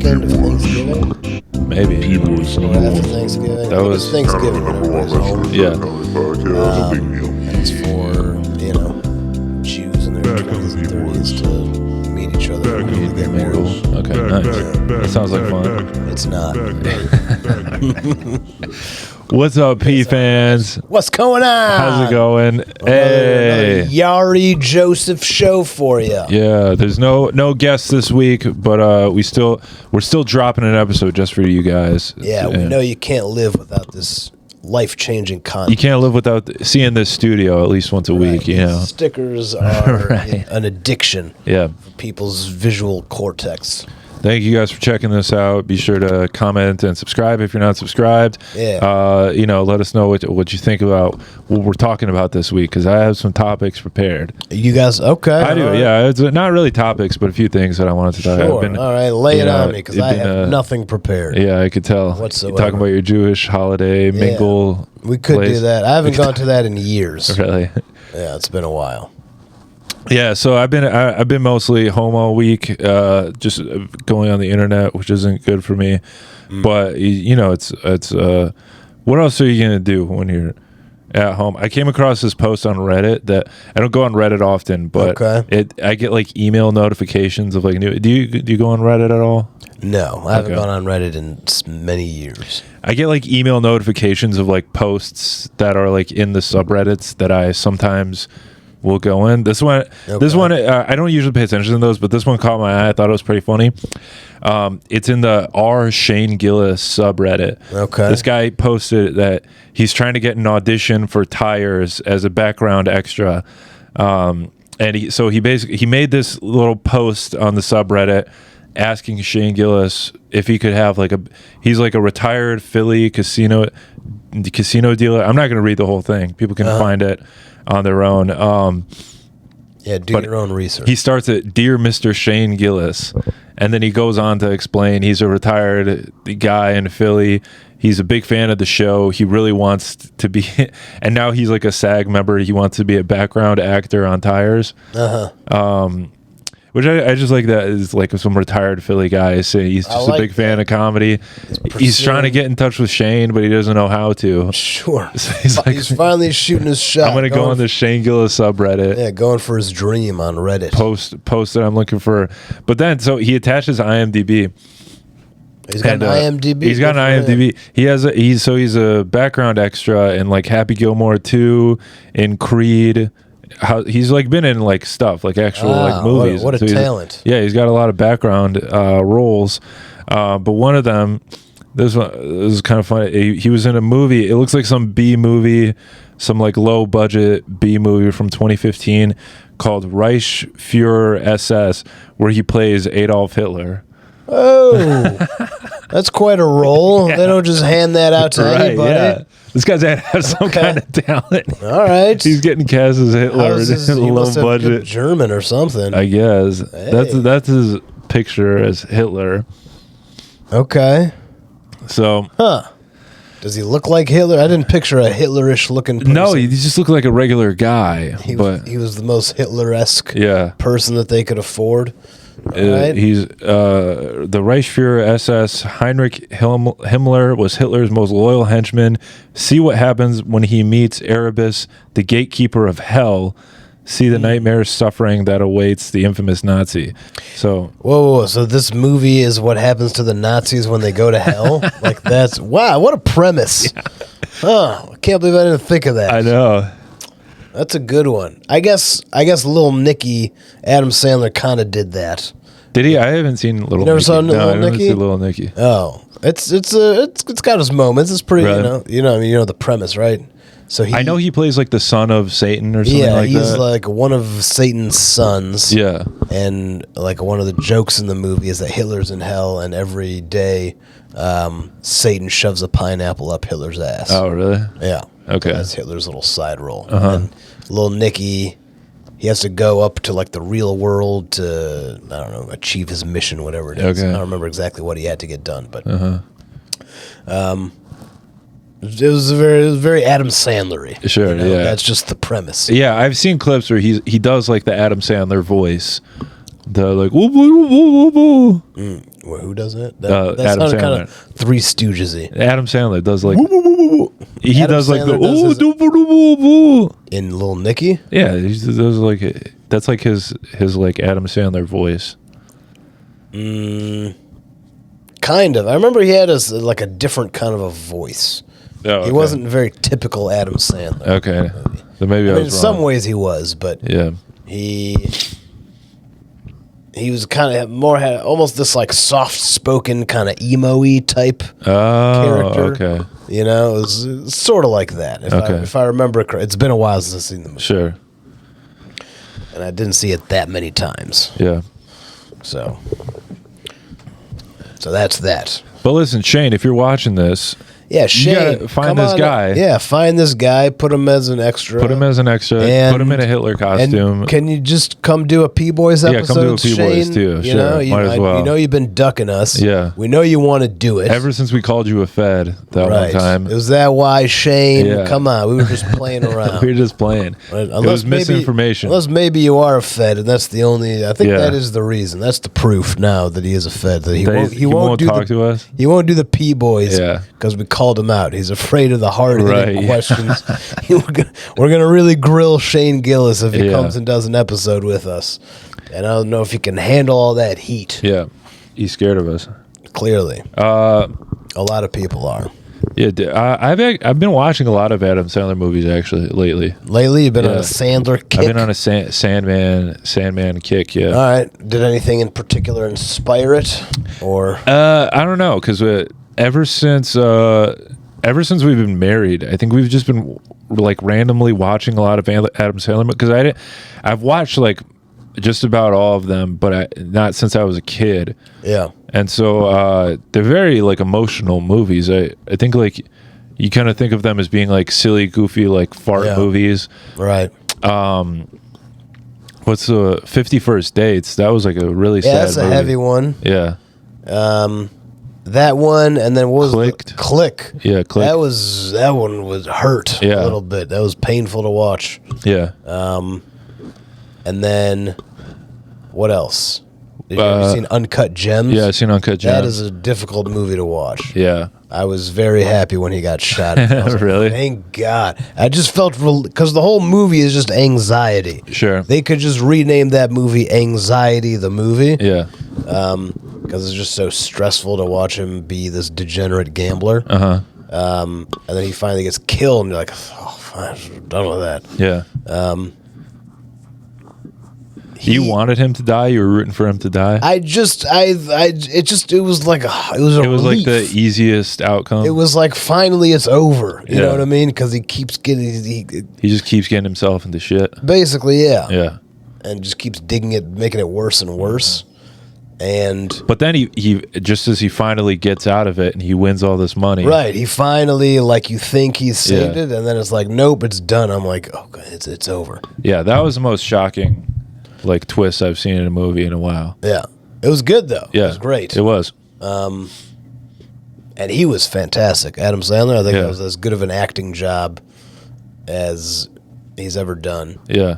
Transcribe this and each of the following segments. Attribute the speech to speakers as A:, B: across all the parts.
A: weekend of Thanksgiving?
B: Maybe.
A: Or after Thanksgiving?
B: That was
A: Thanksgiving.
B: Yeah.
A: And it's for, Jews in their 20s and 30s to meet each other and get married.
B: Okay, nice. That sounds like fun.
A: It's not.
B: What's up, P fans?
A: What's going on?
B: How's it going? Hey,
A: Another Yaari Joseph show for you.
B: Yeah, there's no guests this week, but we're still dropping an episode just for you guys.
A: Yeah, we know you can't live without this life-changing content.
B: You can't live without seeing this studio at least once a week. You know,
A: stickers are
B: Right.
A: an addiction.
B: Yeah.
A: For people's visual cortex.
B: Thank you guys for checking this out. Be sure to comment and subscribe if you're not subscribed.
A: Yeah.
B: Let us know what you think about what we're talking about this week, because I have some topics prepared.
A: You guys, okay.
B: I do, yeah. It's not really topics, but a few things that I wanted to talk about.
A: Sure. All right, lay it on me, because I have nothing prepared.
B: Yeah, I could tell.
A: Whatsoever.
B: You're talking about your Jewish holiday mingle.
A: We could do that. I haven't gone to that in years.
B: Really?
A: Yeah, it's been a while.
B: Yeah, so I've been mostly home all week, just going on the internet, which isn't good for me. But it's what else are you gonna do when you're at home? I came across this post on Reddit that I don't go on Reddit often, but I get like email notifications of like new. Do you go on Reddit at all?
A: No, I haven't gone on Reddit in many years. I
B: get like email notifications of like posts that are like in the subreddits that I sometimes will go in. This one, I don't usually pay attention to those, but this one caught my eye. I thought it was pretty funny. It's in the ShaneGillis subreddit.
A: Okay.
B: This guy posted that he's trying to get an audition for Tires as a background extra. And he made this little post on the subreddit asking ShaneGillis if he could have he's like a retired Philly casino dealer. I'm not going to read the whole thing. People can find it on their own.
A: Do your own research.
B: He starts at Dear Mr. ShaneGillis, and then he goes on to explain he's a retired guy in Philly. He's a big fan of the show. He really wants to be, and now he's like a SAG member. He wants to be a background actor on Tires. Which I just like that is like some retired Philly guy saying he's just a big fan of comedy. He's trying to get in touch with Shane, but he doesn't know how to.
A: Sure.
B: So
A: he's finally shooting his shot.
B: I'm going to go on the ShaneGillis subreddit.
A: Yeah, going for his dream on Reddit.
B: Post that I'm looking for. But then, so he attaches IMDb.
A: He's got an IMDb.
B: He's got an IMDb. He's a background extra in like Happy Gilmore 2, in Creed. He's like been in like stuff like actual like movies.
A: What a talent!
B: He's got a lot of background roles, but one of them, this is kind of funny. He was in a movie. It looks like some B movie, some like low budget B movie from 2015 called Reichsfuhrer SS, where he plays Adolf Hitler.
A: Oh, that's quite a role. Yeah. They don't just hand that out to anybody. Yeah.
B: This guy's had to have some kind of talent.
A: All right.
B: He's getting cast as Hitler in a low budget.
A: German or something.
B: I guess. Hey. That's his picture as Hitler.
A: Okay.
B: So.
A: Does he look like Hitler? I didn't picture a Hitlerish looking person.
B: No, he just looked like a regular guy.
A: He was the most Hitler-esque person that they could afford.
B: He's the Reichsfuhrer SS. Heinrich Himmler was Hitler's most loyal henchman. See what happens when he meets Erebus, the gatekeeper of hell. See the nightmare suffering that awaits the infamous Nazi. So
A: whoa. So this movie is what happens to the Nazis when they go to hell? Like that's wow, what a premise. Yeah. Oh, I can't believe I didn't think of that.
B: I know.
A: That's a good one. I guess Little Nicky, Adam Sandler kind of did that.
B: Did he? I haven't seen Little Nicky.
A: You never saw Little Nicky?
B: I haven't seen Little Nicky.
A: Oh, it's got its moments. It's pretty, you know the premise, right? So
B: I know he plays like the son of Satan or something like that. Yeah, he's
A: like one of Satan's sons.
B: Yeah.
A: And like one of the jokes in the movie is that Hitler's in hell, and every day Satan shoves a pineapple up Hitler's ass.
B: Oh, really?
A: Yeah.
B: Okay.
A: That's Hitler's little side role. And Little Nicky, he has to go up to like the real world to, I don't know, achieve his mission, whatever it is. Okay. I don't remember exactly what he had to get done, but it was very Adam Sandler-y.
B: Sure, yeah.
A: That's just the premise.
B: Yeah, I've seen clips where he does like the Adam Sandler voice. The like woo woo woo woo woo.
A: Well, who does it?
B: Adam
A: sounded kind
B: Sandler.
A: of Three Stooges-y.
B: Adam Sandler does like he
A: Adam
B: does like
A: Sandler
B: the
A: does his-
B: ooh.
A: In Little Nicky?
B: Yeah, he does like that's like his like Adam Sandler voice.
A: Kind of. I remember he had like a different kind of a voice.
B: Oh, okay.
A: He wasn't very typical Adam Sandler.
B: Okay, so maybe I was
A: in
B: wrong.
A: some ways he was, but
B: Yeah.
A: He was kind of more had almost this like soft spoken kind of emo-y type character.
B: Okay.
A: You know, it was sort of like that. If I remember correctly, it's been a while since I've seen the movie,
B: Sure.
A: and I didn't see it that many times.
B: Yeah.
A: So that's that.
B: But listen, Shane, if you're watching this,
A: Yeah, Shane,
B: gotta find
A: come
B: this
A: on
B: guy.
A: Yeah, find this guy. Put him as an extra.
B: put him as an extra.
A: And-
B: Put him in a Hitler costume.
A: And can you just come do a P-Boys
B: Yeah,
A: episode?
B: come do a P-Boys
A: Shane?
B: too.
A: You
B: Sure,
A: know,
B: might as well.
A: You know you've been ducking us.
B: Yeah.
A: We know you want to do it.
B: Ever since we called you a Fed that
A: right.
B: one time,
A: It was that why, Shane?
B: Yeah.
A: Come on. We were just playing around.
B: we were just playing.
A: Right?
B: It was misinformation.
A: Unless maybe you are a Fed, and that's the only. I think
B: Yeah.
A: that is the reason. That's the proof now that he is a Fed. That he won't do
B: talk to us.
A: He won't do the P-Boys.
B: Yeah.
A: Because we called him out. He's afraid of the hard
B: Right.
A: questions. we're gonna really grill ShaneGillis if he
B: Yeah.
A: comes and does an episode with us. And I don't know if he can handle all that heat.
B: Yeah, he's scared of us.
A: Clearly, a lot of people are.
B: Yeah, I've been watching a lot of Adam Sandler movies actually lately.
A: Lately, you've been on
B: Yeah.
A: a Sandler kick.
B: I've been on a Sandman kick. Yeah.
A: All right. Did anything in particular inspire it, or
B: I don't know, because ever since we've been married, I think we've just been like randomly watching a lot of Adam Sandler because I've watched like just about all of them, but not since I was a kid.
A: yeah?
B: And so they're very like emotional movies. I think like you kind of think of them as being like silly, goofy, like fart movies.
A: Right.
B: What's the 50 First Dates? That was like a really sad
A: That's a
B: movie.
A: heavy one.
B: Yeah.
A: That one, and then what was
B: Clicked.
A: Click.
B: Yeah, Click.
A: That one was hurt a
B: Yeah.
A: little bit. That was painful to watch.
B: Yeah.
A: And then what else? Have you ever seen Uncut Gems?
B: Yeah, I've seen Uncut Gems.
A: That is a difficult movie to watch.
B: Yeah.
A: I was very happy when he got shot. I was like,
B: Really?
A: thank God. I just felt because the whole movie is just anxiety.
B: Sure.
A: They could just rename that movie Anxiety the Movie.
B: Yeah.
A: Because it's just so stressful to watch him be this degenerate gambler.
B: Uh-huh.
A: And then he finally gets killed, and you're like, oh, fine, I'm done with that.
B: Yeah. You wanted him to die? You were rooting for him to die?
A: It was like it was a
B: It was like
A: relief.
B: the easiest outcome.
A: It was like finally it's over. You know
B: Yeah.
A: what I mean? Because he keeps getting
B: He just keeps getting himself into shit.
A: basically
B: Yeah.
A: and just keeps digging it, making it worse and worse. And
B: But then he just as he finally gets out of it and he wins all this money.
A: right, he finally like you think he's saved
B: Yeah.
A: it, and then it's like nope, it's done. I'm like, oh, God, it's over.
B: Yeah, that was the most shocking like twist I've seen in a movie in a while.
A: Yeah, it was good though.
B: Yeah.
A: It was great.
B: It was.
A: And he was fantastic. Adam Sandler, I think that was as good of an acting job as he's ever done.
B: Yeah.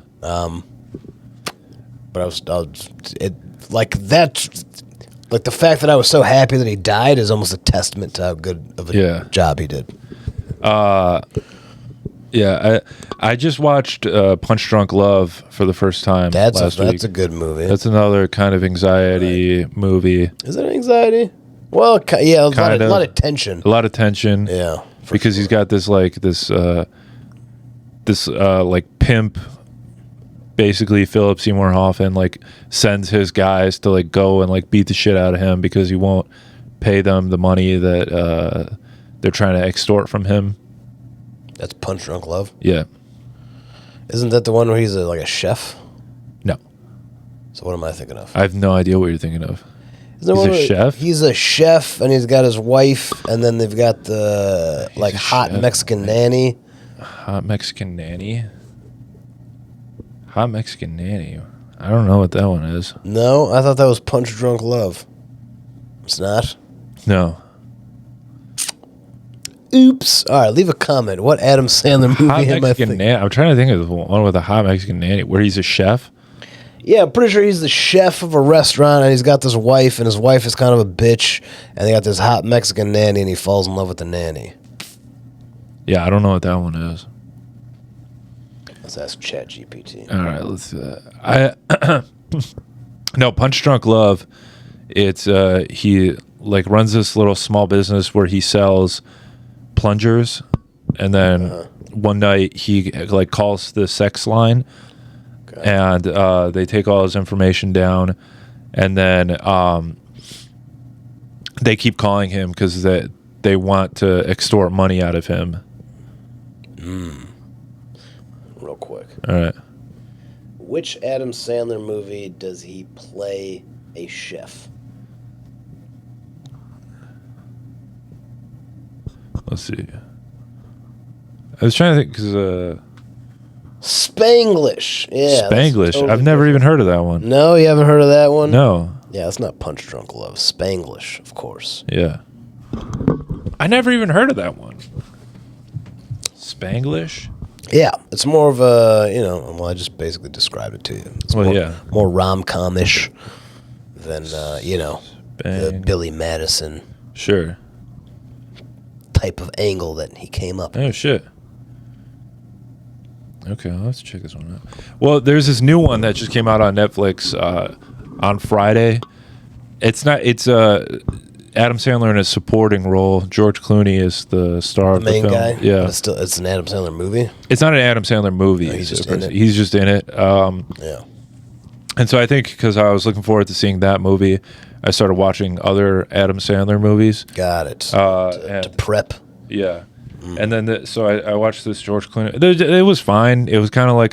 A: But the fact that I was so happy that he died is almost a testament to how good of a job he did.
B: Yeah, I just watched Punch Drunk Love for the first time last week.
A: That's a good movie.
B: That's another kind of anxiety movie.
A: Is it anxiety? Well, yeah, a lot of tension.
B: A lot of tension.
A: Yeah,
B: because he's got this pimp. Basically, Philip Seymour Hoffman like sends his guys to like go and like beat the shit out of him because he won't pay them the money that they're trying to extort from him.
A: That's Punch Drunk Love.
B: Yeah.
A: Isn't that the one where he's like a chef?
B: No.
A: So what am I thinking of?
B: I have no idea what you're thinking of.
A: He's a chef? He's a chef, and he's got his wife, and then they've got the hot chef. Mexican nanny.
B: Hot Mexican nanny? Hot Mexican nanny? I don't know what that one is.
A: No, I thought that was Punch Drunk Love. It's not?
B: No.
A: Oops. All right, leave a comment. What Adam Sandler movie am I thinking?
B: I'm trying to think of the one with a hot Mexican nanny where he's a chef.
A: Yeah, I'm pretty sure he's the chef of a restaurant, and he's got this wife, and his wife is kind of a bitch, and they got this hot Mexican nanny, and he falls in love with the nanny.
B: Yeah, I don't know what that one is.
A: Let's ask ChatGPT.
B: All right, let's do that. No, Punch Drunk Love. It's he like runs this little small business where he sells plungers, and then one night he like calls the sex line, and they take all his information down, and then they keep calling him because they want to extort money out of him.
A: Real quick.
B: All right.
A: Which Adam Sandler movie does he play a chef?
B: Let's see. I was trying to think because
A: Spanglish. Yeah.
B: Spanglish.
A: Totally
B: I've never even heard of that one.
A: No, you haven't heard of that one?
B: No.
A: Yeah, that's not Punch Drunk Love. Spanglish, of course.
B: Yeah. I never even heard of that one. Spanglish?
A: Yeah, it's more of a, well, I just basically described it to you. It's more rom-com-ish than, the Billy Madison
B: Sure.
A: type of angle that he came up.
B: Oh, shit. Okay, let's check this one out. Well, there's this new one that just came out on Netflix on Friday. It's Adam Sandler in a supporting role. George Clooney is the star of the
A: main
B: film.
A: guy?
B: Yeah.
A: It's an Adam Sandler movie?
B: It's not an Adam Sandler movie.
A: No, he's just in it?
B: He's just in it.
A: Yeah.
B: And so I think because I was looking forward to seeing that movie, I started watching other Adam Sandler movies.
A: Got it. To prep.
B: Yeah. And then so I watched this George Clooney. It was fine. It was kind of like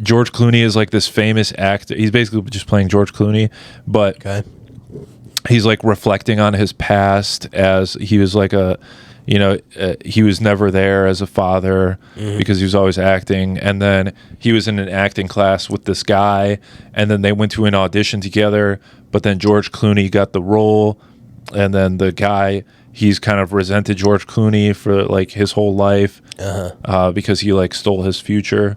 B: George Clooney is like this famous actor. He's basically just playing George Clooney, but he's like reflecting on his past as he was like he was never there as a father because he was always acting. And then he was in an acting class with this guy, and then they went to an audition together, but then George Clooney got the role, and then the guy, he's kind of resented George Clooney for like his whole life because he like stole his future.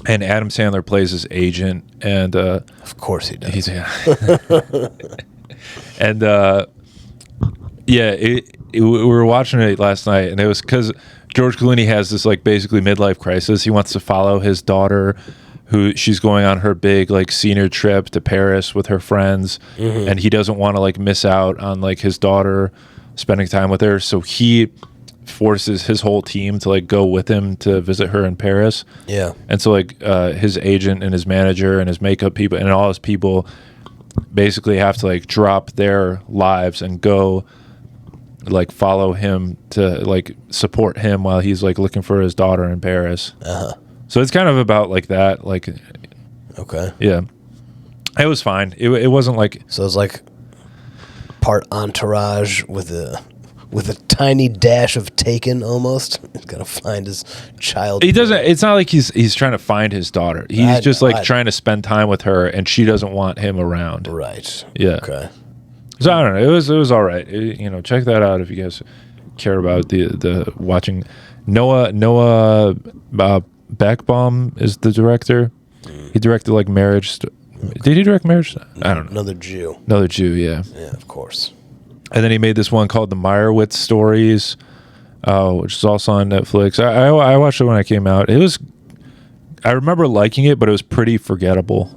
B: And Adam Sandler plays his agent, and
A: of course he does.
B: And we were watching it last night, and it was because George Clooney has this like basically midlife crisis. He wants to follow his daughter, who she's going on her big like senior trip to Paris with her friends, and he doesn't want to like miss out on like his daughter spending time with her, so he forces his whole team to like go with him to visit her in Paris. Yeah. And so like his agent and his manager and his makeup people and all his people basically have to like drop their lives and go like follow him to like support him while he's like looking for his daughter in Paris. So it's kind of about like that, like yeah. It was fine. It wasn't like,
A: so it's like part Entourage with a tiny dash of Taken almost. He's got to find his child.
B: He doesn't. It's not like he's trying to find his daughter. He's just like trying to spend time with her, and she doesn't want him around.
A: Right.
B: Yeah. Okay. So I don't know. It was all right. Check that out if you guys care about the watching. Noah Bachbaum is the director. He directed like Marriage. Did he direct Marriage? I don't know.
A: Another Jew.
B: Yeah.
A: Yeah, of course.
B: And then he made this one called The Meyerowitz Stories, which is also on Netflix. I watched it when it came out. I remember liking it, but it was pretty forgettable.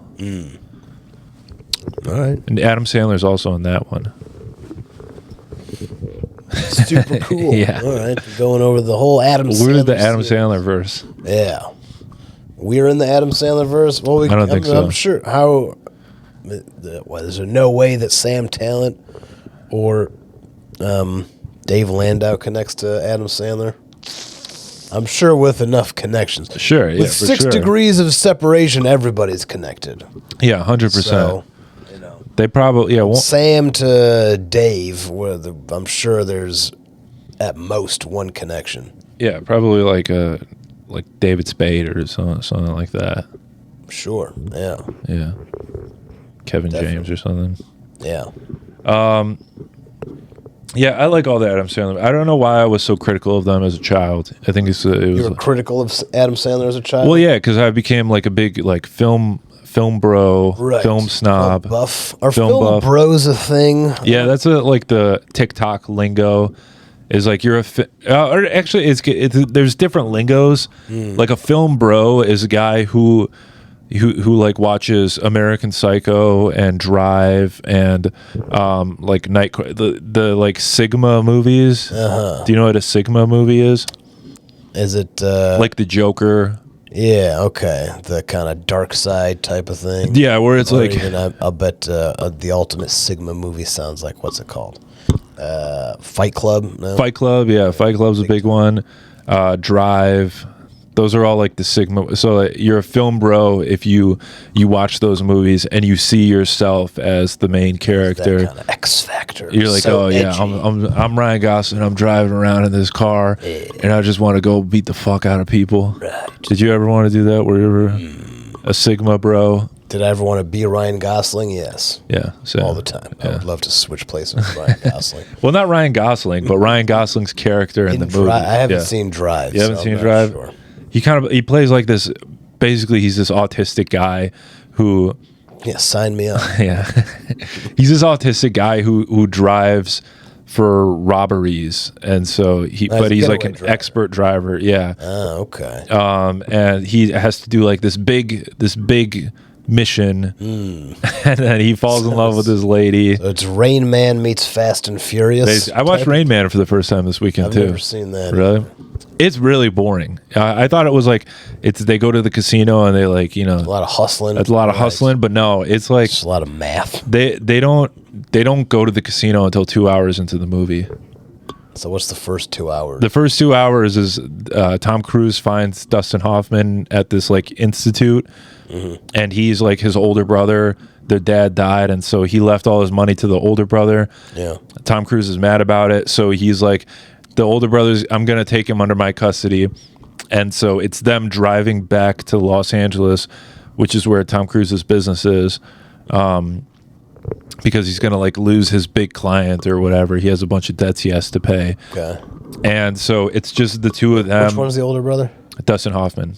A: All right.
B: And Adam Sandler's also in that one.
A: Super cool.
B: Yeah.
A: All right. Going over the whole Adam Sandler.
B: We're in the Adam Sandler verse.
A: Yeah. We're in the Adam Sandler verse? Well,
B: I don't think so.
A: I'm sure. How? Is there no way that Sam Talent or Dave Landau connects to Adam Sandler? I'm sure with enough connections.
B: Sure, yeah.
A: With 6 degrees of separation, everybody's connected.
B: Yeah, 100%.
A: So,
B: they probably,
A: Sam to Dave, I'm sure there's at most one connection.
B: Yeah, probably like David Spade or something like that.
A: Sure, yeah.
B: Yeah. Kevin James or something.
A: Yeah.
B: Yeah, I like all the Adam Sandler. I don't know why I was so critical of them as a child. I think it was.
A: You were critical of Adam Sandler as a child?
B: Well, yeah, because I became like a big like film bro,
A: Right.
B: film snob,
A: buff. Are
B: film
A: film
B: buff.
A: bros a thing?
B: Yeah, that's like the TikTok lingo. Is like you're or actually it's there's different lingos. Like a film bro is a guy who like watches American Psycho and Drive and like the like Sigma movies. Do you know what a Sigma movie is?
A: Is it
B: Like the Joker?
A: Yeah, okay. The kind of dark side type of thing.
B: Yeah, where it's
A: Or
B: like
A: even, I'll bet the ultimate Sigma movie sounds like, what's it called? Fight Club? No?
B: Fight Club. Yeah, Fight Club's a big one. Drive. Those are all like the Sigma. So you're a film bro if you watch those movies and you see yourself as the main character.
A: That kind of X Factor.
B: You're like,
A: so
B: oh yeah,
A: edgy.
B: I'm Ryan Gosling. I'm driving around in this car, and I just want to go beat the fuck out of people.
A: Right.
B: Did you ever want to do that? Were you ever a Sigma bro?
A: Did I ever want to be Ryan Gosling? Yes.
B: Yeah, so,
A: All the time. I
B: yeah.
A: would love to switch places with Ryan Gosling.
B: Well, not Ryan Gosling, but Ryan Gosling's character in the movie.
A: I haven't
B: Yeah.
A: seen Drive.
B: You haven't
A: so
B: seen
A: I'm not
B: Drive?
A: Sure.
B: He plays like this. Basically, he's this autistic guy who.
A: Yeah, sign me up.
B: Yeah, he's this autistic guy who drives for robberies, and so he's
A: a
B: like
A: getaway
B: an
A: driver.
B: expert driver. Yeah,
A: Oh, okay.
B: and he has to do like this big mission, and then he falls in love with this lady.
A: So it's Rain Man meets Fast and Furious.
B: I watched
A: type?
B: Rain Man for the first time this weekend
A: I've
B: too.
A: never seen that.
B: Really? It's really boring. I thought it was like they go to the casino and they like
A: A lot of hustling.
B: it's a lot of
A: Right.
B: hustling, but no, it's like
A: Just a lot of math.
B: they don't go to the casino until 2 hours into the movie.
A: So what's the first 2 hours?
B: The first 2 hours is Tom Cruise finds Dustin Hoffman at this like institute, and he's like his older brother. Their dad died, and so he left all his money to the older brother.
A: Yeah.
B: Tom Cruise is mad about it, so he's like, the older brother's, I'm gonna take him under my custody, and so it's them driving back to Los Angeles, which is where Tom Cruise's business is, because he's gonna like lose his big client or whatever. He has a bunch of debts he has to pay,
A: Okay.
B: and so it's just the two of them.
A: Which one's the older brother?
B: Dustin Hoffman.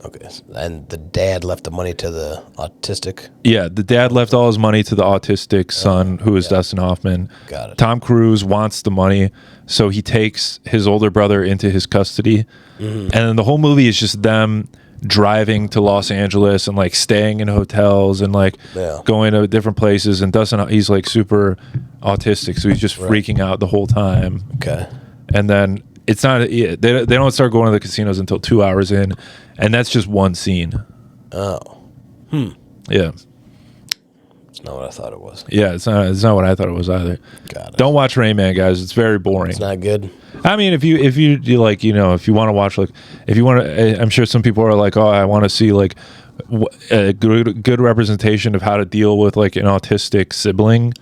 A: Okay. And the dad left the money to the autistic.
B: Yeah, the dad left all his money to the autistic son, who is Dustin Hoffman.
A: Got it.
B: Tom Cruise wants the money, so he takes his older brother into his custody. And then the whole movie is just them driving to Los Angeles and like staying in hotels and like
A: Yeah.
B: going to different places. And he's like super autistic, so he's just freaking out the whole time.
A: Okay.
B: And then it's not, they don't start going to the casinos until 2 hours in, and that's just one scene.
A: Oh.
B: Yeah.
A: It's not what I thought it was.
B: Yeah, it's not what I thought it was either.
A: Got it.
B: Don't watch Rain Man, guys. It's very boring.
A: It's not good.
B: I mean, if you like, if you want to watch, like, if you want to, I'm sure some people are like, oh, I want to see like a good representation of how to deal with like an autistic sibling.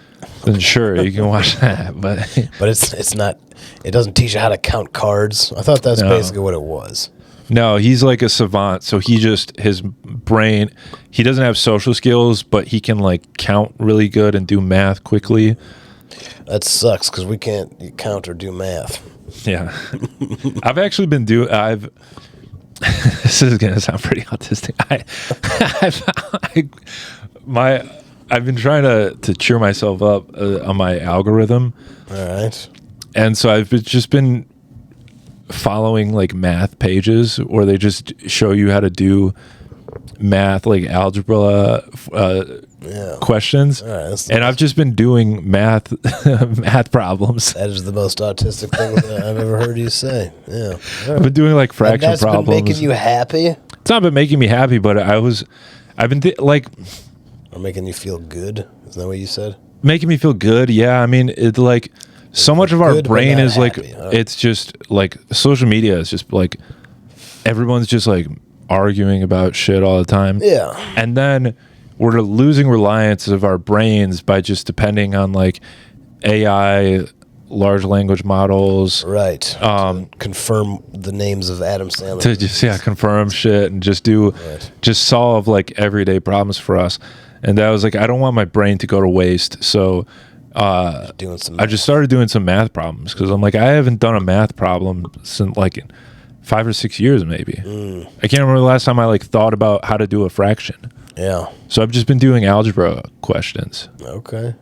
B: Then sure, you can watch that. But
A: it's not. It doesn't teach you how to count cards. I thought that's basically what it was.
B: no, he's like a savant. So his brain, he doesn't have social skills, but he can like count really good and do math quickly.
A: That sucks because we can't count or do math.
B: Yeah. I've actually been this is gonna sound pretty autistic. I've been trying to cheer myself up on my algorithm,
A: All right.
B: and so I've just been following like math pages where they just show you how to do math, like algebra questions.
A: All right, that's
B: And I've just been doing math problems.
A: That is the most autistic thing that I've ever heard you say. Yeah. All
B: I've
A: right.
B: been doing like
A: And
B: fraction
A: that's
B: problems.
A: been making you happy
B: It's not been making me happy, but I've been like
A: or making you feel good? Isn't that what you said?
B: making me feel good. Yeah, I mean, it like so much of our
A: good, but
B: brain
A: not
B: is like
A: happy, huh?
B: it's just like social media is just like everyone's just like arguing about shit all the time.
A: Yeah.
B: And then we're losing reliance of our brains by just depending on like AI, large language models,
A: Right. To confirm the names of Adam Sandler.
B: to just confirm shit and just solve like everyday problems for us. And that was like, I don't want my brain to go to waste, so
A: Doing some.
B: I just started doing some math problems because I'm like, I haven't done a math problem since like 5 or 6 years, maybe. I can't remember the last time I like thought about how to do a fraction.
A: Yeah.
B: So I've just been doing algebra questions.
A: Okay.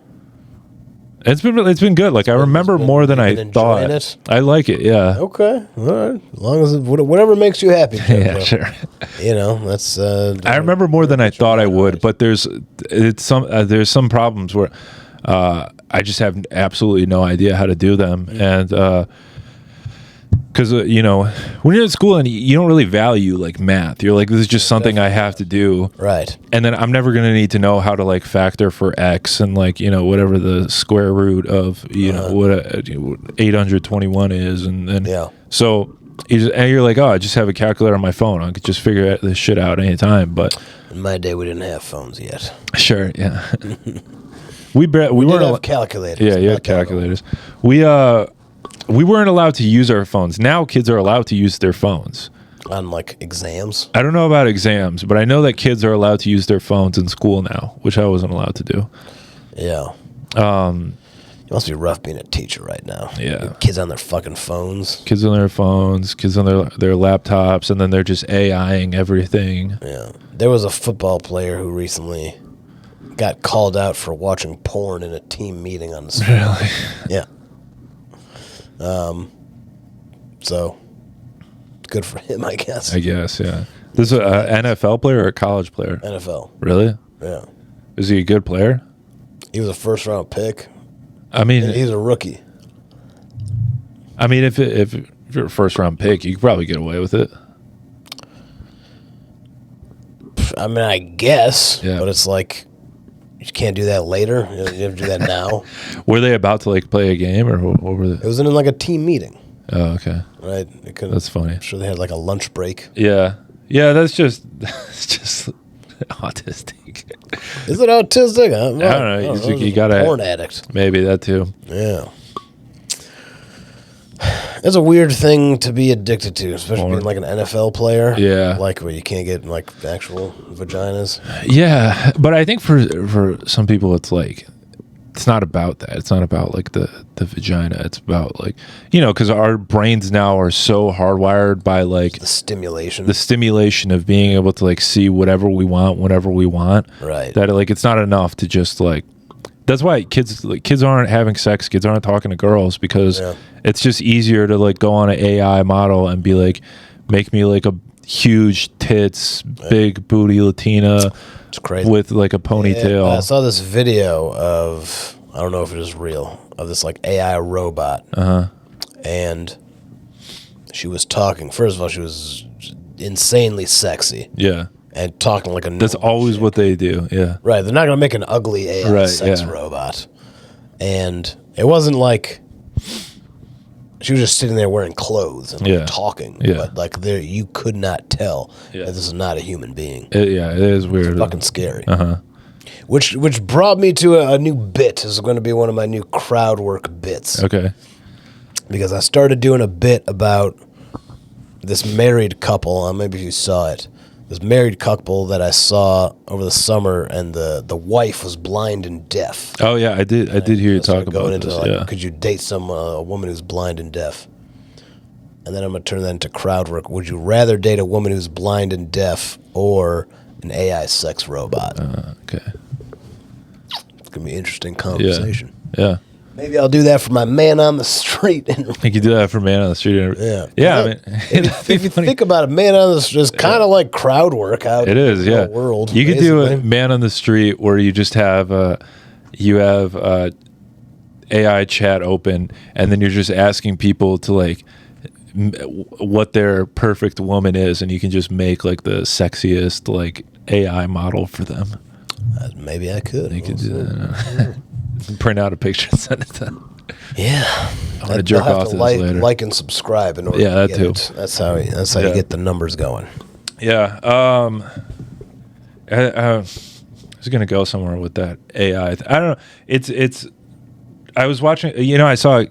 B: It's been good. Like I remember more than I thought.
A: It?
B: I like it. Yeah.
A: Okay. All right. As long as whatever makes you happy.
B: Yeah, sure.
A: You know, that's.
B: I remember more than I thought I would, but there's some problems where I just have absolutely no idea how to do them, and because you know, when you're in school and you don't really value like math, you're like, this is just something I have to do,
A: right?
B: And then I'm never gonna need to know how to like factor for x and like, you know, whatever the square root of, you know, what 821 is, and then so you're like, oh, I just have a calculator on my phone, I could just figure this shit out anytime. But
A: in my day, we didn't have phones yet.
B: Sure, yeah. we did
A: have calculators.
B: Yeah, you had calculators. We weren't allowed to use our phones. Now kids are allowed to use their phones.
A: On like exams?
B: I don't know about exams, but I know that kids are allowed to use their phones in school now, which I wasn't allowed to do.
A: Yeah. It must be rough being a teacher right now.
B: Yeah.
A: Kids on their fucking phones.
B: Kids on their phones, kids on their laptops, and then they're just AIing everything.
A: Yeah. There was a football player who recently got called out for watching porn in a team meeting on the school.
B: Really?
A: Yeah. So good for him, I guess.
B: I guess, yeah. This is an NFL player or a college player?
A: NFL.
B: Really?
A: Yeah.
B: Is he a good player?
A: He was a first-round pick.
B: I mean,
A: he's a rookie.
B: I mean, if you're a first-round pick, you could probably get away with it.
A: I mean, I guess.
B: Yeah.
A: But it's like, you can't do that later. You have to do that now.
B: Were they about to like play a game, or what were they?
A: It was in like a team meeting.
B: Oh, okay.
A: Right.
B: That's funny.
A: I'm sure they had like a lunch break.
B: Yeah. That's just autistic.
A: Is it autistic?
B: I don't know. You got
A: a porn addict.
B: Maybe that too.
A: Yeah. It's a weird thing to be addicted to, especially being like an NFL player.
B: Yeah.
A: Like where you can't get like actual vaginas.
B: Yeah, but I think for some people it's like, it's not about that. It's not about like the vagina. It's about like, you know, because our brains now are so hardwired by like
A: the stimulation
B: of being able to like see whatever we want whenever we want.
A: Right.
B: That like it's not enough to just like. That's why kids aren't having sex. Kids aren't talking to girls because it's just easier to like go on an AI model and be like, make me like a huge tits, big booty Latina.
A: It's crazy.
B: With like a ponytail.
A: I saw this video of, I don't know if it is real, of this like AI robot. And she was talking. First of all, she was insanely sexy.
B: Yeah.
A: And talking like a
B: That's always what they do. Yeah.
A: Right. They're not going to make an ugly AI sex robot. And it wasn't like she was just sitting there wearing clothes and like talking.
B: Yeah.
A: But like there, you could not tell that this is not a human being.
B: It is weird.
A: It's fucking scary. Which brought me to a new bit. This is going to be one of my new crowd work bits.
B: Okay.
A: Because I started doing a bit about this married couple. Maybe you saw it. This married couple that I saw over the summer, and the wife was blind and deaf.
B: Oh yeah, I did hear you talk about this.
A: Like, could you date a woman who's blind and deaf? And then I'm gonna turn that into crowd work. Would you rather date a woman who's blind and deaf or an AI sex robot?
B: Okay.
A: It's gonna be an interesting conversation.
B: Yeah.
A: Maybe I'll do that for my man on the street.
B: You could do that for man on the street. Yeah. I mean,
A: if you think about it, man on the street is kind of like crowd work out.
B: It is,
A: in the world.
B: You could do a man on the street where you just have AI chat open, and then you're just asking people to like what their perfect woman is, and you can just make like the sexiest like AI model for them.
A: Maybe I could.
B: You could do that. Print out a picture and send it to them.
A: Yeah.
B: I'm going to jerk off to this later.
A: Like and subscribe in order to
B: that
A: get
B: too.
A: It. That's how you get the numbers going.
B: Yeah. I was going to go somewhere with that AI. I don't know. It's I was watching, I saw,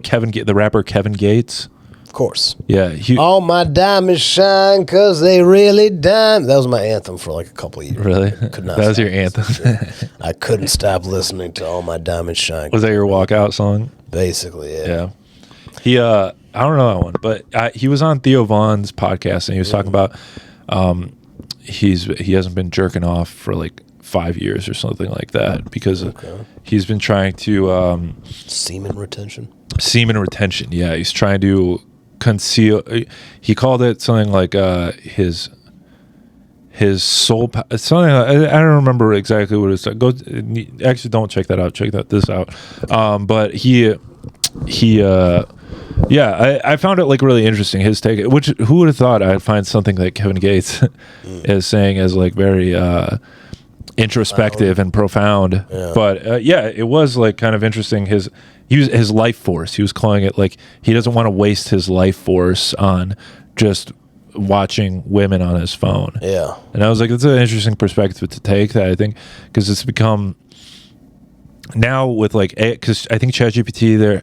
B: Kevin, the rapper Kevin Gates.
A: Of course.
B: Yeah.
A: All my diamonds shine because they really dime. That was my anthem for like a couple of years.
B: Really?
A: Could not
B: That was
A: stop
B: your anthem.
A: I couldn't stop listening to All My Diamonds Shine.
B: Was that your walkout song?
A: Basically, yeah.
B: Yeah. He, I don't know that one, but he was on Theo Vaughn's podcast and he was talking about he hasn't been jerking off for like 5 years or something like that because he's been trying to
A: Semen retention.
B: Yeah, he's trying to conceal. He called it something like his soul. Something I don't remember exactly what it's. Go actually don't check that out. Check this out. But he yeah, I found it like really interesting his take. Which who would have thought I'd find something like Kevin Gates is saying as like very introspective and profound. Yeah. But yeah, it was like kind of interesting. His life force. He was calling it like he doesn't want to waste his life force on just watching women on his phone.
A: Yeah,
B: and I was like, that's an interesting perspective to take. That I think because it's become now with like because I think ChatGPT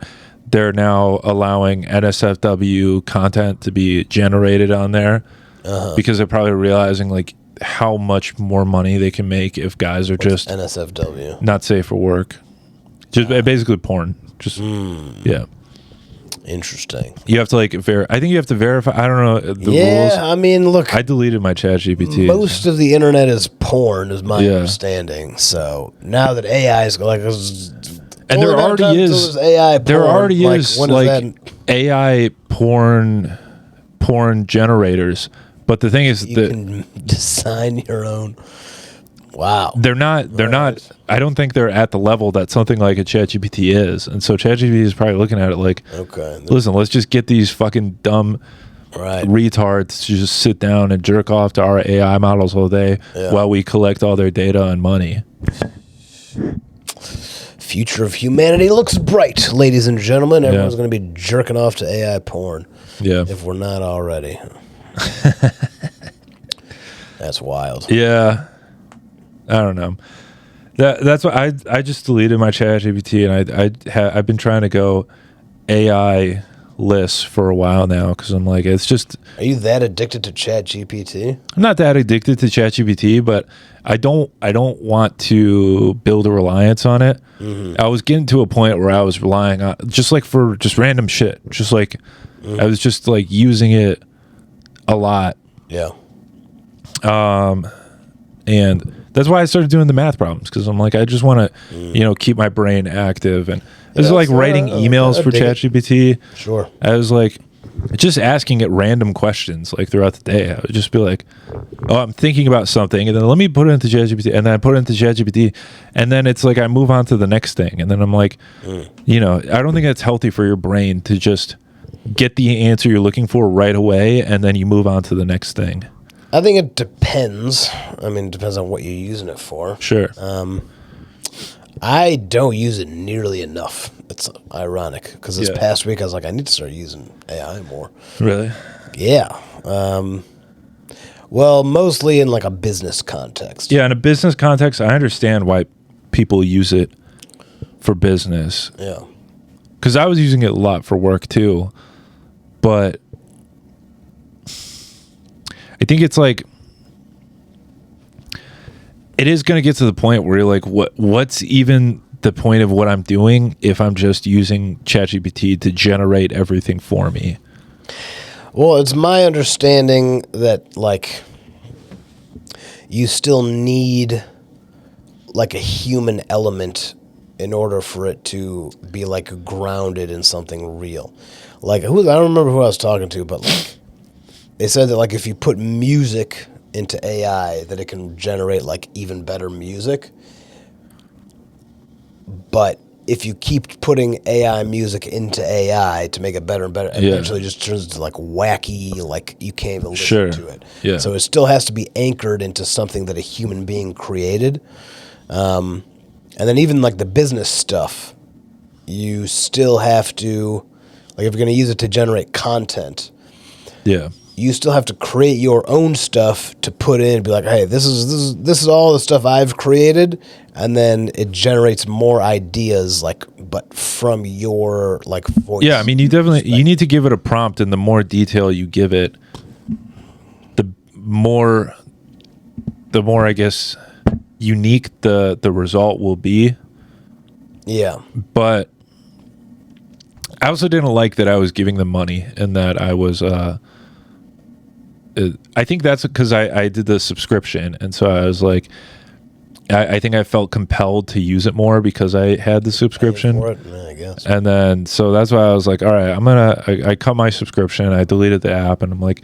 B: they're now allowing NSFW content to be generated on there because they're probably realizing like how much more money they can make if guys are just
A: NSFW
B: not safe for work, just basically porn. Just yeah.
A: Interesting.
B: You have to like I think you have to verify. I don't know the rules.
A: Yeah, I mean, look,
B: I deleted my ChatGPT.
A: Most of the internet is porn, is my understanding. So now that AI is like,
B: and there already is
A: AI. Porn,
B: there already is like
A: that?
B: AI porn generators. But the thing is
A: you
B: that
A: can design your own. Wow.
B: They're not. I don't think they're at the level that something like a ChatGPT is. And so ChatGPT is probably looking at it like, okay, listen, let's just get these fucking dumb retards to just sit down and jerk off to our AI models all day while we collect all their data and money.
A: Future of humanity looks bright, ladies and gentlemen. Everyone's going to be jerking off to AI porn. Yeah. If we're not already. That's wild.
B: Yeah. I don't know. That's what I just deleted my ChatGPT and I've been trying to go AI less for a while now because I'm like it's just.
A: Are you that addicted to ChatGPT?
B: I'm not that addicted to ChatGPT, but I don't want to build a reliance on it. Mm-hmm. I was getting to a point where I was relying on just like for just random shit, just like I was just like using it a lot.
A: Yeah.
B: And that's why I started doing the math problems because I'm like, I just want to, keep my brain active. And this is like writing emails for ChatGPT.
A: Sure.
B: I was like, just asking it random questions like throughout the day. I would just be like, oh, I'm thinking about something. And then let me put it into ChatGPT. And then I put it into ChatGPT. And then it's like I move on to the next thing. And then I'm like, I don't think it's healthy for your brain to just get the answer you're looking for right away. And then you move on to the next thing.
A: I think it depends. I mean, it depends on what you're using it for.
B: Sure.
A: I don't use it nearly enough. It's ironic because this past week I was like, I need to start using AI more.
B: Really?
A: Yeah. Well, mostly in like a business context.
B: Yeah, in a business context, I understand why people use it for business.
A: Yeah.
B: Because I was using it a lot for work too, but I think it's like it is going to get to the point where you're like, what's even the point of what I'm doing if I'm just using ChatGPT to generate everything for me?
A: Well, it's my understanding that like you still need like a human element in order for it to be like grounded in something real. Like I don't remember who I was talking to, but like they said that like if you put music into AI, that it can generate like even better music. But if you keep putting AI music into AI to make it better and better, eventually it just turns into like wacky, like you can't even listen to it. Yeah. So it still has to be anchored into something that a human being created. And then even like the business stuff, you still have to, like if you're going to use it to generate content, you still have to create your own stuff to put in and be like, hey, this is all the stuff I've created, and then it generates more ideas like but from your like voice.
B: Yeah, I mean, you need to give it a prompt, and the more detail you give it, the more I guess unique the result will be.
A: Yeah.
B: But I also didn't like that I was giving them money and that I was I think that's because I did the subscription, and so I was like, I think I felt compelled to use it more because I had the subscription.
A: For it? Yeah, I guess.
B: And then so that's why I was like, all right, I cut my subscription, I deleted the app, and I'm like,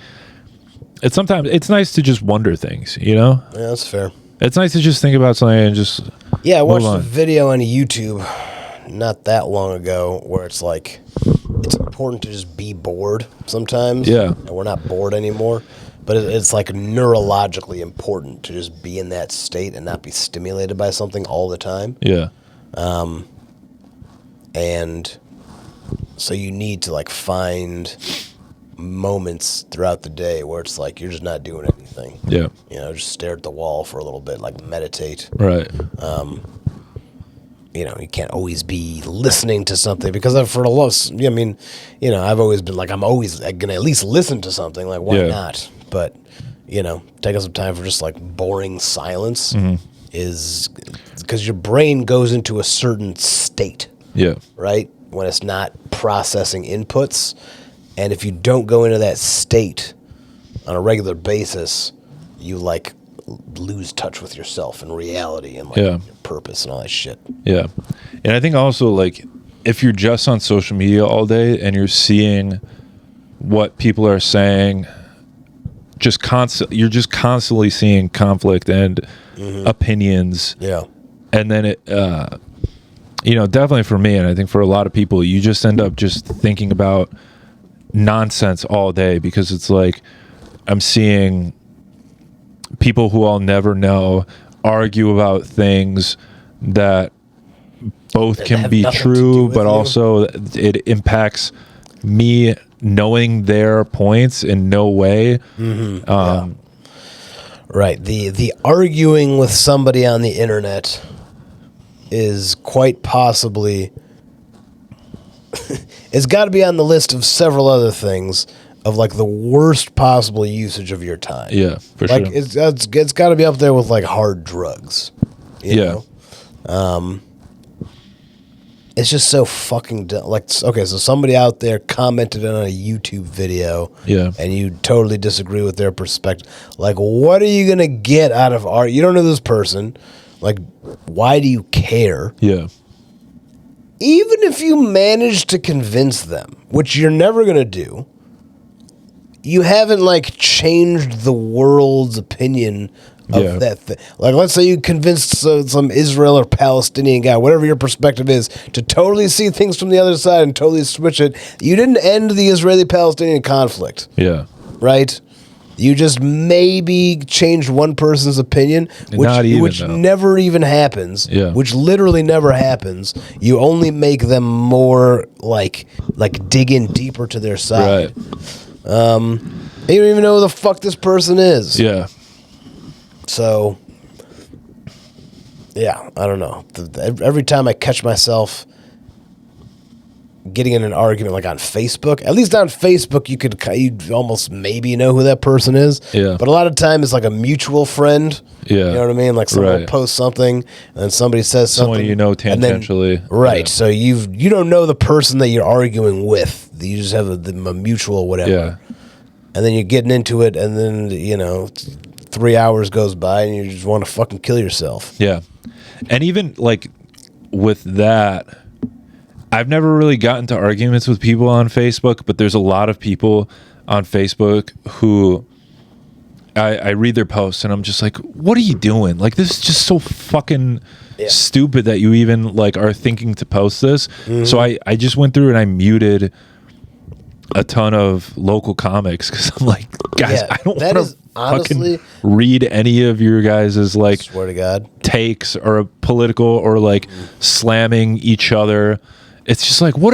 B: sometimes it's nice to just wonder things, you know?
A: Yeah, that's fair.
B: It's nice to just think about something and just
A: I watched a video on YouTube not that long ago where it's like it's important to just be bored sometimes.
B: Yeah.
A: And we're not bored anymore. But it's like neurologically important to just be in that state and not be stimulated by something all the time.
B: Yeah.
A: And so you need to like find moments throughout the day where it's like you're just not doing anything.
B: Yeah.
A: You know, just stare at the wall for a little bit, like meditate.
B: Right.
A: You know, you can't always be listening to something because for a lot, I mean, you know, I've always been like, I'm always going to at least listen to something. Like, why not? But, you know, taking some time for just like boring silence is because your brain goes into a certain state.
B: Yeah.
A: Right? When it's not processing inputs. And if you don't go into that state on a regular basis, you like lose touch with yourself and reality and like your purpose and all that shit.
B: Yeah. And I think also like if you're just on social media all day and you're seeing what people are saying, you're just constantly seeing conflict and opinions.
A: Yeah.
B: And then it you know, definitely for me, and I think for a lot of people, you just end up just thinking about nonsense all day because it's like I'm seeing people who I'll never know argue about things that both can be true, but also it impacts me knowing their points in no way.
A: Right. The arguing with somebody on the internet is quite possibly it's got to be on the list of several other things of like the worst possible usage of your time.
B: Yeah, for
A: like
B: sure.
A: It's got to be up there with like hard drugs. You know? It's just so fucking dumb. Like, okay, so somebody out there commented on a YouTube video, and you totally disagree with their perspective. Like, what are you gonna get out of art? You don't know this person. Like, why do you care?
B: Yeah.
A: Even if you manage to convince them, which you're never gonna do, you haven't like changed the world's opinion of that thing. Like, let's say you convinced some Israel or Palestinian guy, whatever your perspective is, to totally see things from the other side and totally switch it. You didn't end the Israeli-Palestinian conflict.
B: Yeah.
A: Right? You just maybe changed one person's opinion, which never even happens.
B: Yeah.
A: Which literally never happens. You only make them more like dig in deeper to their side.
B: Right.
A: You don't even know who the fuck this person is.
B: Yeah.
A: So, yeah, I don't know. Every time I catch myself getting in an argument, like on Facebook, at least on Facebook, you'd almost maybe know who that person is.
B: Yeah.
A: But a lot of times it's like a mutual friend.
B: Yeah.
A: You know what I mean? Like someone will post something, and then somebody says something.
B: Someone you know tangentially.
A: Right.
B: Yeah.
A: So you don't know the person that you're arguing with. You just have a mutual whatever.
B: Yeah.
A: And then you're getting into it, and then, 3 hours goes by, and you just want to fucking kill yourself.
B: Yeah. And even, like, with that, I've never really gotten into arguments with people on Facebook, but there's a lot of people on Facebook who I read their posts, and I'm just like, what are you doing? Like, this is just so fucking stupid that you even, like, are thinking to post this. Mm-hmm. So I just went through and I muted a ton of local comics because I'm like, guys, I don't want to fucking read any of your guys' like,
A: swear to God,
B: takes or political or like slamming each other. It's just like, what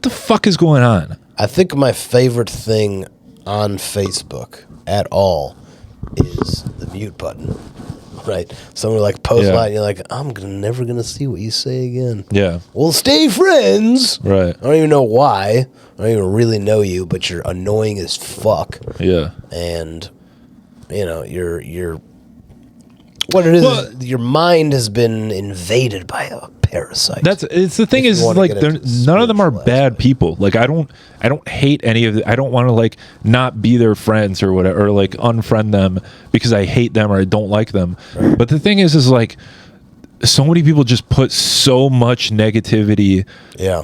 B: the fuck is going on?
A: I think my favorite thing on Facebook at all is the mute button. Right. Someone like post
B: Yeah.
A: line, you're like, I'm never gonna see what you say again.
B: Yeah.
A: Well, stay friends.
B: Right.
A: I don't even know why. I don't even really know you, but you're annoying as fuck.
B: Yeah.
A: And you're what it is.
B: Well,
A: your mind has been invaded by a parasite.
B: It's the thing
A: If
B: is
A: you wanna
B: like
A: get into
B: none of them are
A: spiritual
B: bad
A: aspect.
B: people. Like I don't hate any of it. I don't want to like not be their friends or whatever, or like unfriend them because I hate them or I don't like them.
A: Right.
B: But the thing is like so many people just put so much negativity,
A: Yeah.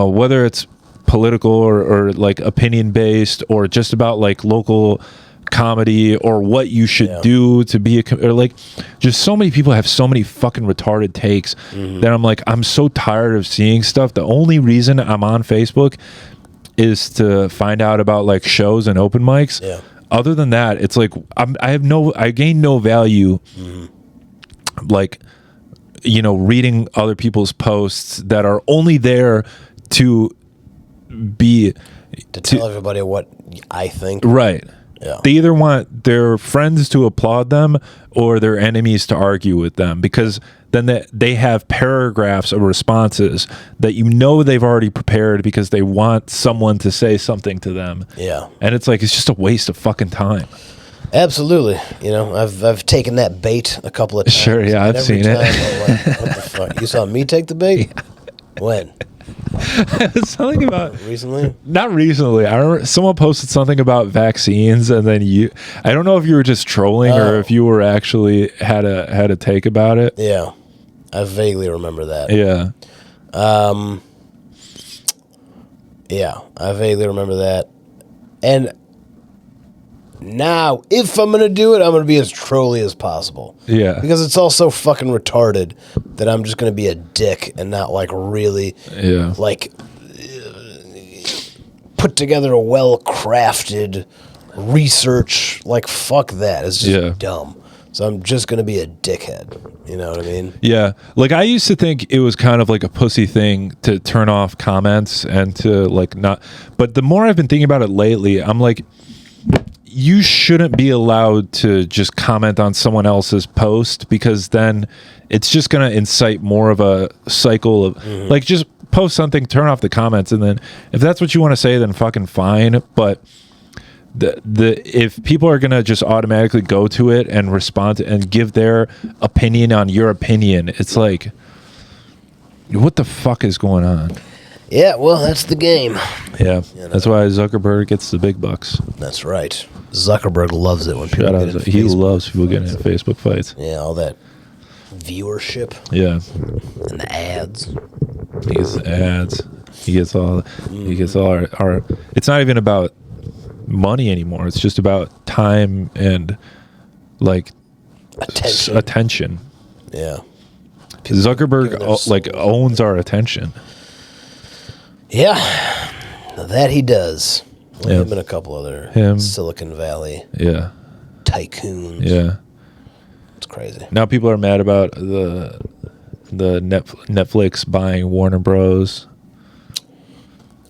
B: whether it's political or like opinion based or just about like local comedy or what you should do to be or like just so many people have so many fucking retarded takes that I'm like, I'm so tired of seeing stuff. The only reason I'm on Facebook is to find out about like shows and open mics.
A: Yeah.
B: Other than that, it's like I gain no value like reading other people's posts that are only there to be
A: To tell everybody what I think.
B: right.
A: Yeah.
B: They either want their friends to applaud them or their enemies to argue with them, because then they have paragraphs of responses that they've already prepared because they want someone to say something to them.
A: Yeah.
B: And it's like, it's just a waste of fucking time.
A: Absolutely. I've taken that bait a couple of times.
B: Sure, yeah,
A: and
B: I've
A: every
B: seen it.
A: time I'm like, what the fuck? You saw me take the bait? Yeah. When?
B: Something about
A: Recently?
B: not recently. I remember someone posted something about vaccines, and then I don't know if you were just trolling or if you were actually had a take about it.
A: Yeah. I vaguely remember that.
B: Yeah.
A: Yeah, I vaguely remember that. And now, if I'm going to do it, I'm going to be as trolly as possible.
B: Yeah.
A: Because it's all so fucking retarded that I'm just going to be a dick and not, like, really,
B: Yeah.
A: like, put together a well-crafted research. Like, fuck that. It's just dumb. So I'm just going to be a dickhead. You know what I mean?
B: Yeah. Like I used to think it was kind of like a pussy thing to turn off comments and to like not, but the more I've been thinking about it lately, I'm like, you shouldn't be allowed to just comment on someone else's post, because then it's just going to incite more of a cycle of like, just post something, turn off the comments. And then if that's what you want to say, then fucking fine. But if people are gonna just automatically go to it and respond to, and give their opinion on your opinion, it's like, what the fuck is going on?
A: Yeah, well, that's the game.
B: Yeah, that's why Zuckerberg gets the big bucks.
A: That's right. Zuckerberg loves it when people
B: Shout
A: get
B: out,
A: in
B: he
A: Facebook
B: loves people getting in
A: fights.
B: Facebook fights.
A: Yeah, all that viewership
B: Yeah,
A: and the ads.
B: he gets the ads. He gets all. He gets all our. It's not even about money anymore. It's just about time and like attention.
A: Yeah.
B: Zuckerberg like owns our attention.
A: Yeah, that he does. Well,
B: Yeah.
A: him and a couple other Silicon Valley
B: Yeah.
A: tycoons.
B: Yeah.
A: It's crazy.
B: Now people are mad about the Netflix buying Warner Bros.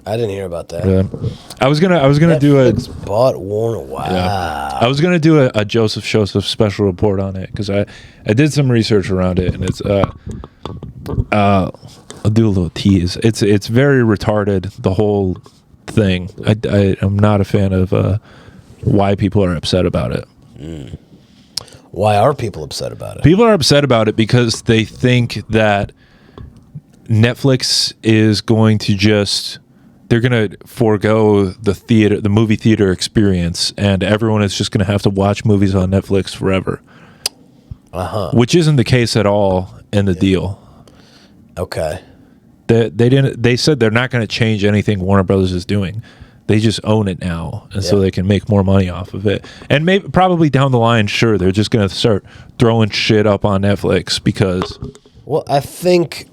A: I didn't hear about that.
B: Yeah. I was gonna do a
A: Netflix bought Warner. Wow.
B: yeah. I was gonna do a Joseph special report on it, because I did some research around it, and it's I'll do a little tease. It's very retarded, the whole thing. I'm not a fan of why people are upset about it.
A: Why are people upset about it?
B: People are upset about it because they think that Netflix is going to they're going to forego the movie theater experience, and everyone is just going to have to watch movies on Netflix forever. Which isn't the case at all in the deal.
A: Okay.
B: They said they're not going to change anything Warner Brothers is doing. They just own it now, and so they can make more money off of it. And maybe probably down the line, sure, they're just going to start throwing shit up on Netflix because.
A: Well, I think.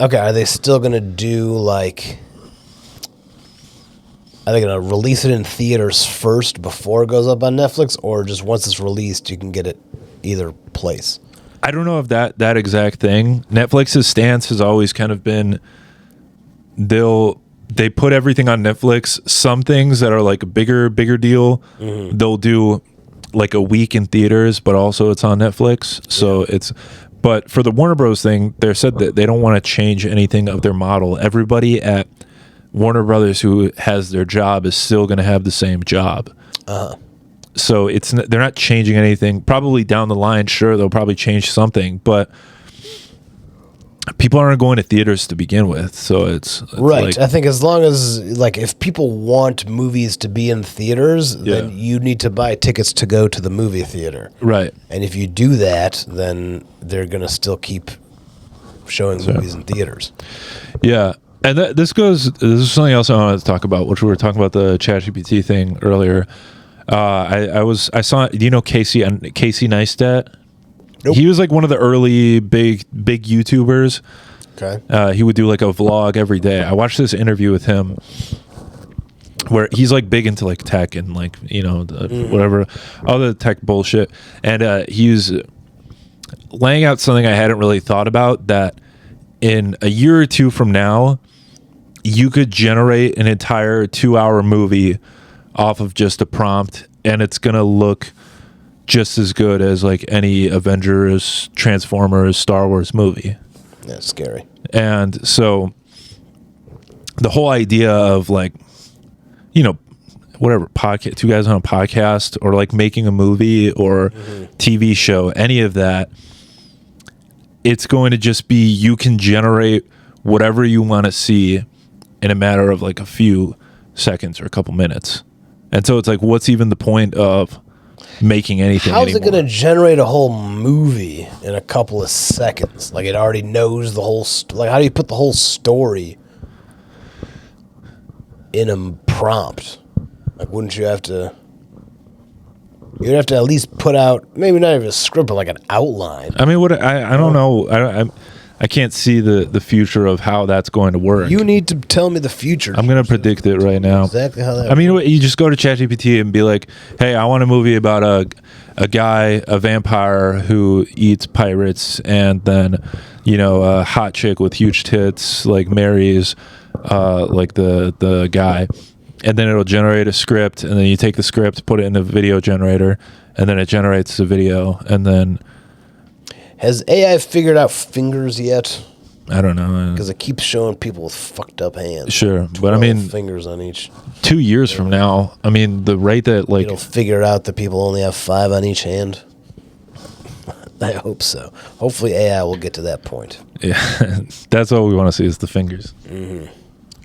A: Okay, are they still going to do like? Are they going to release it in theaters first before it goes up on Netflix, or just once it's released, you can get it either place?
B: I don't know if that exact thing. Netflix's stance has always kind of been they put everything on Netflix. Some things that are like a bigger deal, they'll do like a week in theaters, but also it's on Netflix. So it's, but for the Warner Bros. Thing, they said that they don't want to change anything of their model. Everybody at Warner Brothers who has their job is still going to have the same job. So they're not changing anything. Probably down the line, sure, they'll probably change something, but people aren't going to theaters to begin with. So it's
A: right.
B: like,
A: I think as long as, like, if people want movies to be in theaters, then you need to buy tickets to go to the movie theater.
B: right.
A: And if you do that, then they're going to still keep showing movies in theaters.
B: Yeah. And this is something else I wanted to talk about, which we were talking about the ChatGPT thing earlier. I saw, do you know Casey Neistat?
A: Nope.
B: He was like one of the early big YouTubers.
A: Okay.
B: He would do like a vlog every day. I watched this interview with him where he's like big into like tech and like, you know, whatever other tech bullshit. And he's laying out something I hadn't really thought about, that in a year or two from now, you could generate an entire 2-hour movie off of just a prompt, and it's going to look just as good as like any Avengers, Transformers, Star Wars movie.
A: That's scary.
B: And so the whole idea of like, you know, whatever, podcast, two guys on a podcast, or like making a movie or TV show, any of that, it's going to just be, you can generate whatever you want to see in a matter of like a few seconds or a couple minutes. And so it's like, what's even the point of making anything
A: How's
B: anymore?
A: it going to generate a whole movie in a couple of seconds? Like, it already knows the whole... like, how do you put the whole story in a prompt? Like, wouldn't you have to... You'd have to at least put out, maybe not even a script, but like an outline.
B: I mean, I don't know. I can't see the future of how that's going to work.
A: You need to tell me the future.
B: I'm going to predict it right now.
A: Exactly how that
B: I mean, you just go to ChatGPT and be like, hey, I want a movie about a guy, a vampire who eats pirates, and then, you know, a hot chick with huge tits like marries like the guy. And then it'll generate a script, and then you take the script, put it in the video generator, and then it generates the video. And then,
A: Has AI figured out fingers yet?
B: I don't know.
A: Because it keeps showing people with fucked up hands.
B: Sure, but I
A: 12
B: mean,
A: fingers on each.
B: 2 years from now, I mean, the rate that like
A: It'll figure out that people only have 5 on each hand. I hope so. Hopefully AI will get to that point.
B: yeah, that's all we want to see is the fingers.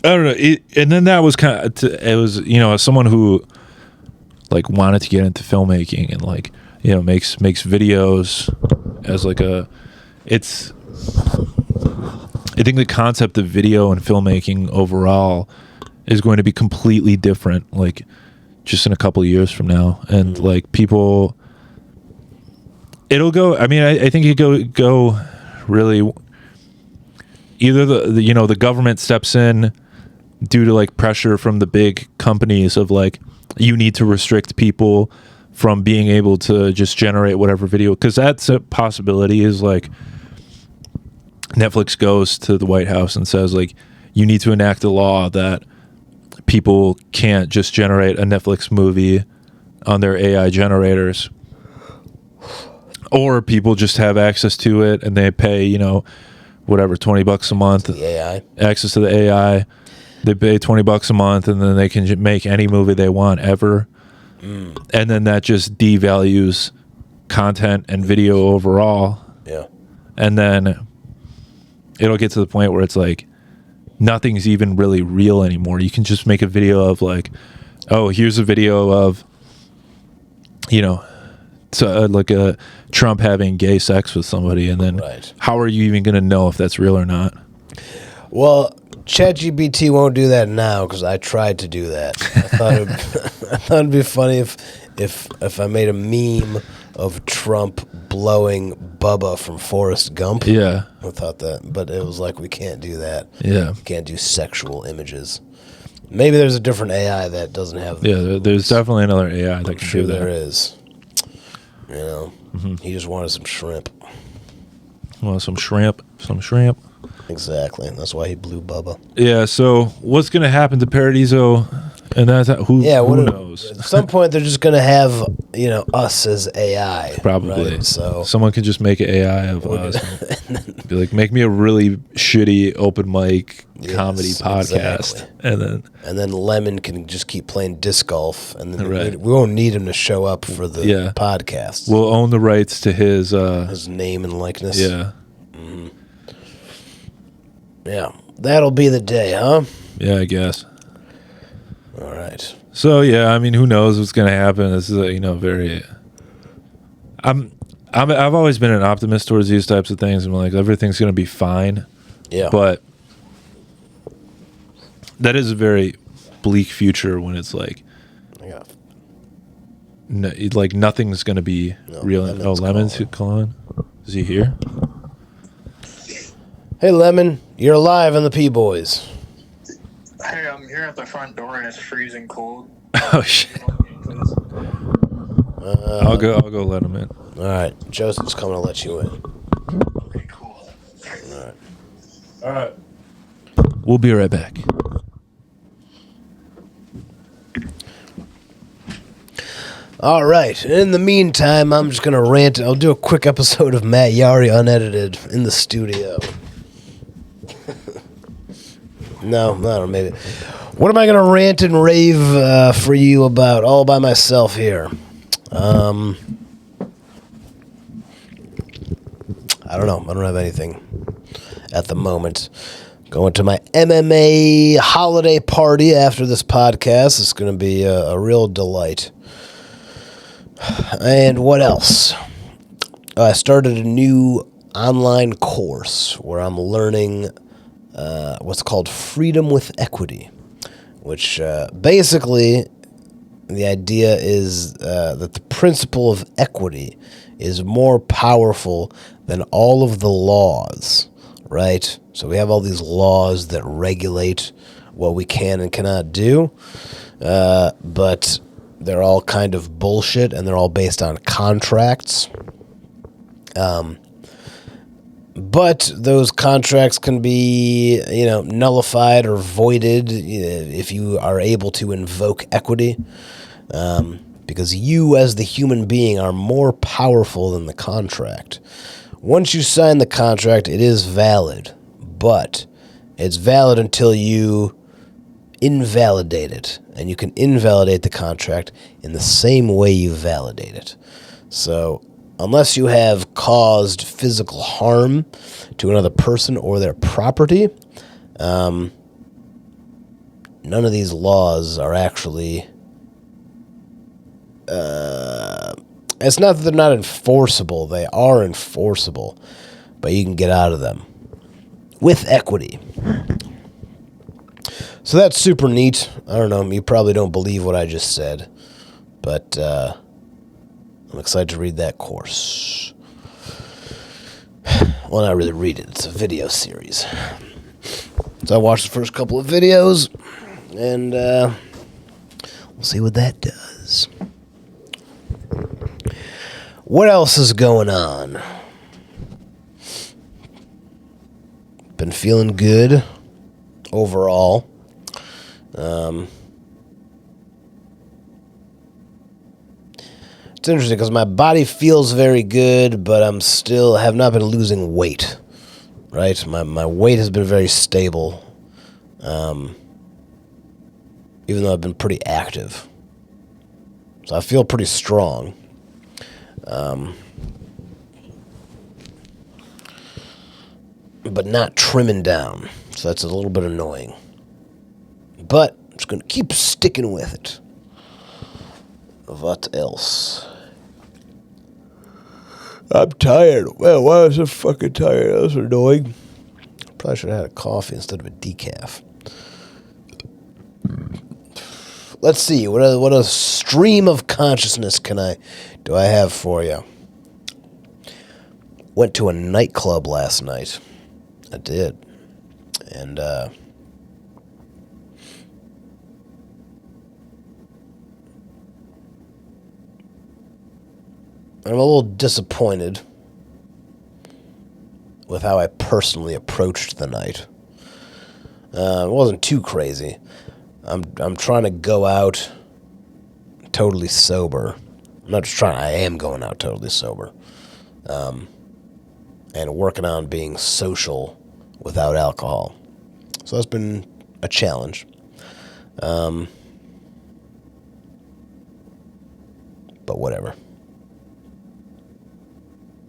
B: I don't know. And then that was kind of, it was, you know, as someone who like wanted to get into filmmaking and like, you know, makes videos as like it's, I think the concept of video and filmmaking overall is going to be completely different, like just in a couple of years from now. And like people, it'll go, I mean, I think it go really, either the you know, the government steps in due to like pressure from the big companies of like, you need to restrict people from being able to just generate whatever video, because that's a possibility, is like Netflix goes to the White House and says like, you need to enact a law that people can't just generate a Netflix movie on their AI generators, or people just have access to it and they pay, you know, whatever, $20 a month,
A: The AI.
B: access to the AI. They pay $20 a month, and then they can make any movie they want ever. And then that just devalues content and video overall.
A: Yeah.
B: And then it'll get to the point where it's like nothing's even really real anymore. You can just make a video of like, oh, here's a video of, you know, like a Trump having gay sex with somebody, and then how are you even going to know if that's real or not?
A: Well, ChatGPT won't do that now because I tried to do that. I thought it'd be funny if I made a meme of Trump blowing Bubba from Forrest Gump.
B: Yeah.
A: I thought that, but it was like, we can't do that.
B: Yeah.
A: We can't do sexual images. Maybe there's a different AI that doesn't have.
B: Yeah, there's definitely another AI that can do that.
A: There is. You know, he just wanted some shrimp.
B: Well, some shrimp.
A: Exactly. That's why he blew Bubba.
B: Yeah, so what's going to happen to Paradizo? And that's who knows?
A: At some point, they're just going to have, us as AI.
B: Probably.
A: Right? So
B: someone could just make an AI of us. And be like, make me a really shitty open mic comedy podcast.
A: Exactly. And then Lemon can just keep playing disc golf. And then
B: Right.
A: we won't need him to show up for the podcast.
B: We'll own the rights to his
A: name and likeness.
B: Yeah.
A: Mm-hmm. Yeah. That'll be the day, huh?
B: Yeah, I guess.
A: All right.
B: So yeah, I mean, who knows what's going to happen? This is very. I've always been an optimist towards these types of things. I'm like, everything's going to be fine.
A: Yeah.
B: But that is a very bleak future when it's like, nothing's going to be real. Lemon's calling. Is he here?
A: Hey, Lemon, you're alive on the P-Boys.
C: Hey, I'm here at the front door and it's freezing cold.
B: Oh shit! I'll go let him in.
A: All right, Joseph's coming to let you in.
C: Okay, cool.
B: All right. We'll be right back.
A: All right. In the meantime, I'm just gonna rant. I'll do a quick episode of Matt Yaari unedited in the studio. No, I don't know, maybe. What am I going to rant and rave for you about all by myself here? I don't know. I don't have anything at the moment. Going to my MMA holiday party after this podcast. It's going to be a real delight. And what else? I started a new online course where I'm learning what's called Freedom with Equity, which basically the idea is that the principle of equity is more powerful than all of the laws, right? So we have all these laws that regulate what we can and cannot do, but they're all kind of bullshit, and they're all based on contracts. But those contracts can be, nullified or voided if you are able to invoke equity, because you as the human being are more powerful than the contract. Once you sign the contract, it is valid, but it's valid until you invalidate it, and you can invalidate the contract in the same way you validate it. So unless you have caused physical harm to another person or their property, none of these laws are actually... it's not that they're not enforceable. They are enforceable, but you can get out of them with equity. So that's super neat. I don't know. You probably don't believe what I just said, but... I'm excited to read that course. Well, not really read it. It's a video series. So I watched the first couple of videos, and we'll see what that does. What else is going on? Been feeling good overall. It's interesting because my body feels very good, but have not been losing weight, right? My weight has been very stable, even though I've been pretty active. So I feel pretty strong. But not trimming down, so that's a little bit annoying. But I'm just going to keep sticking with it. What else? I'm tired. Well, why was I fucking tired? That was annoying. Probably should have had a coffee instead of a decaf. Let's see. What a stream of consciousness do I have for you? Went to a nightclub last night. I did. And I'm a little disappointed with how I personally approached the night. It wasn't too crazy. I'm trying to go out totally sober. I'm not just trying. I am going out totally sober, and working on being social without alcohol. So that's been a challenge. But whatever.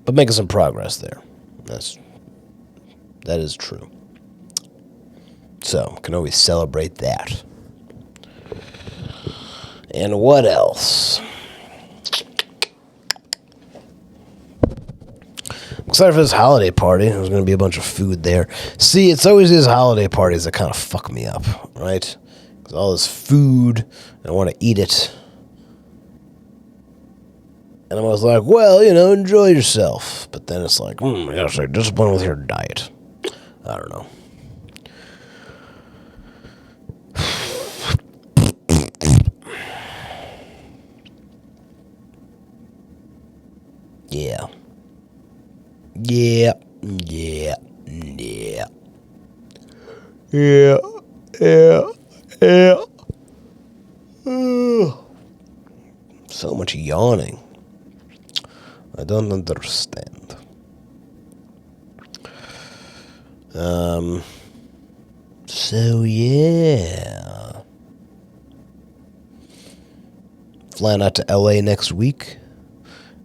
A: But making some progress there. That is true. So, can always celebrate that. And what else? I'm excited for this holiday party. There's going to be a bunch of food there. See, it's always these holiday parties that kind of fuck me up, right? Because all this food, and I want to eat it. And I was like, well, enjoy yourself. But then it's like, you gotta stay disciplined with your diet. I don't know. Yeah. Yeah. Yeah. Yeah. Yeah. Yeah. Yeah. So much yawning. I don't understand. So yeah. Flying out to LA next week.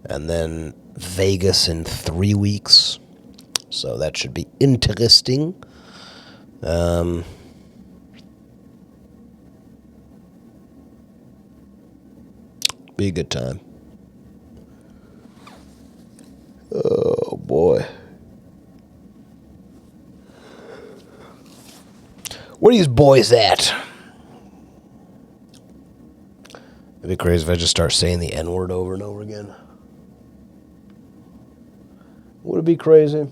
A: And then Vegas in 3 weeks. So that should be interesting. Be a good time. Oh, boy. Where are these boys at? It'd be crazy if I just start saying the N-word over and over again. Would it be crazy?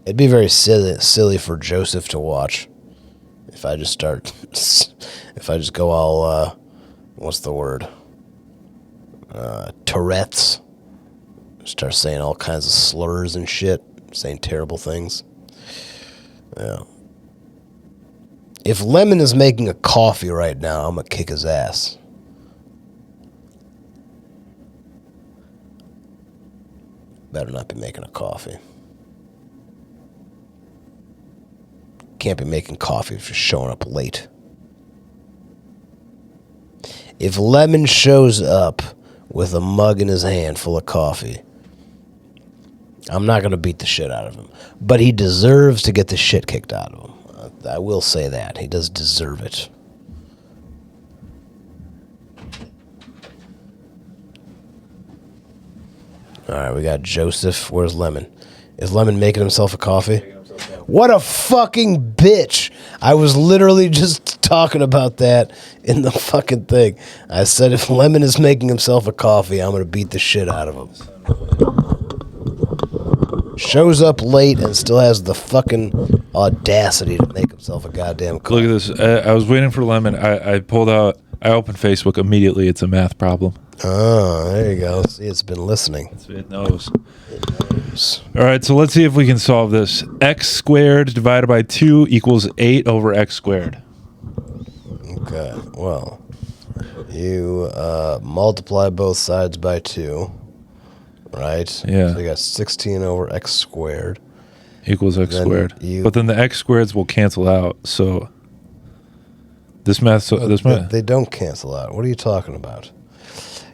A: It'd be very silly for Joseph to watch. If I just go all, what's the word? Tourette's. Start saying all kinds of slurs and shit. Saying terrible things. Yeah. If Lemon is making a coffee right now, I'm gonna kick his ass. Better not be making a coffee. Can't be making coffee if you're showing up late. If Lemon shows up with a mug in his hand full of coffee, I'm not going to beat the shit out of him. But he deserves to get the shit kicked out of him. I will say that. He does deserve it. All right, we got Joseph. Where's Lemon? Is Lemon making himself a coffee? What a fucking bitch. I was literally just talking about that in the fucking thing. I said if Lemon is making himself a coffee, I'm going to beat the shit out of him. Shows up late and still has the fucking audacity to make himself a goddamn coffee.
B: Look at this. I was waiting for Lemon. I opened Facebook immediately. It's a math problem.
A: Oh, there you go. See, it's been listening.
B: It knows. All right, so let's see if we can solve this. X squared divided by 2 equals 8 over x squared.
A: Okay, well, you multiply both sides by 2, right?
B: Yeah.
A: So you got 16 over x squared.
B: Equals x squared. But then the x squareds will cancel out, so this math...
A: They don't cancel out. What are you talking about?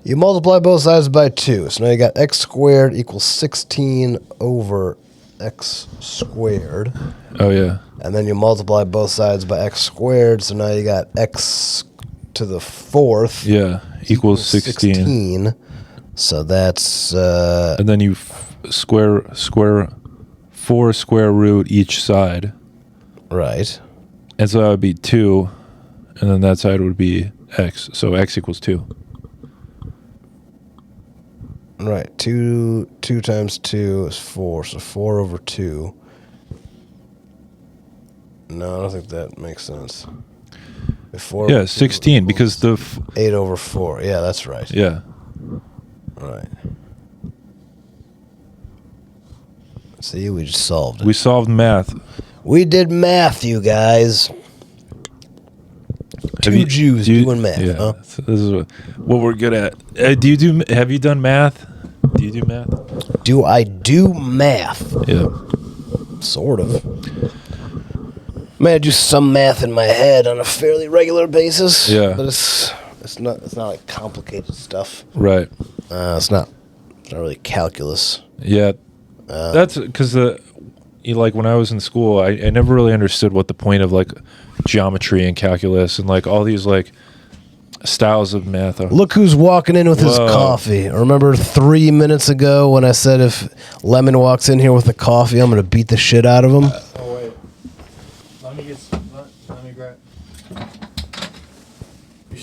A: You multiply both sides by 2. So now you got x squared equals 16 over x squared.
B: Oh, yeah.
A: And then you multiply both sides by x squared. So now you got x to the 4th.
B: Yeah, equals 16.
A: So that's...
B: and then you square 4 square root each side.
A: Right.
B: And so that would be 2. And then that side would be x. So x equals 2.
A: Right, 2 times 2 is 4, so 4 over 2. No, I don't think that makes sense.
B: 16, because the...
A: 8 over 4, yeah, that's right.
B: Yeah.
A: Right. See, we just solved it.
B: We solved math.
A: We did math, you guys. Two Jews doing math.
B: Yeah,
A: Huh?
B: so this is what we're good at. Have you done math? Do you do math?
A: Do I do math?
B: Yeah.
A: Sort of. I do some math in my head on a fairly regular basis.
B: Yeah.
A: But it's not like complicated stuff.
B: Right.
A: It's not really calculus.
B: Yeah. That's because like when I was in school, I never really understood what the point of like geometry and calculus and like all these like styles of math are.
A: Look who's walking in with his coffee. Remember 3 minutes ago when I said if Lemon walks in here with a coffee, I'm going to beat the shit out of him?
D: Oh, wait. Let me grab. You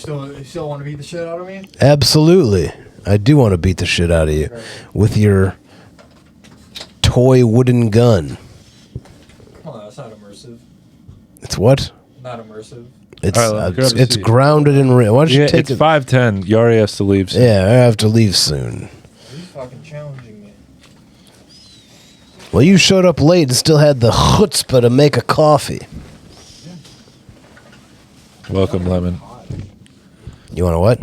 D: still want to beat the shit out of me?
A: Absolutely. I do want to beat the shit out of you with your toy wooden gun.
D: Oh, that's not immersive.
A: It's what?
D: Not immersive.
A: It's
B: All right, grab a
A: it's
B: seat.
A: grounded in real. Why don't you take
B: it's 5:10. Yaari has to leave soon.
A: Yeah, I have to leave soon.
D: He's fucking challenging me.
A: Well, you showed up late and still had the chutzpah to make a coffee.
B: Welcome, Lemon.
A: You want a what?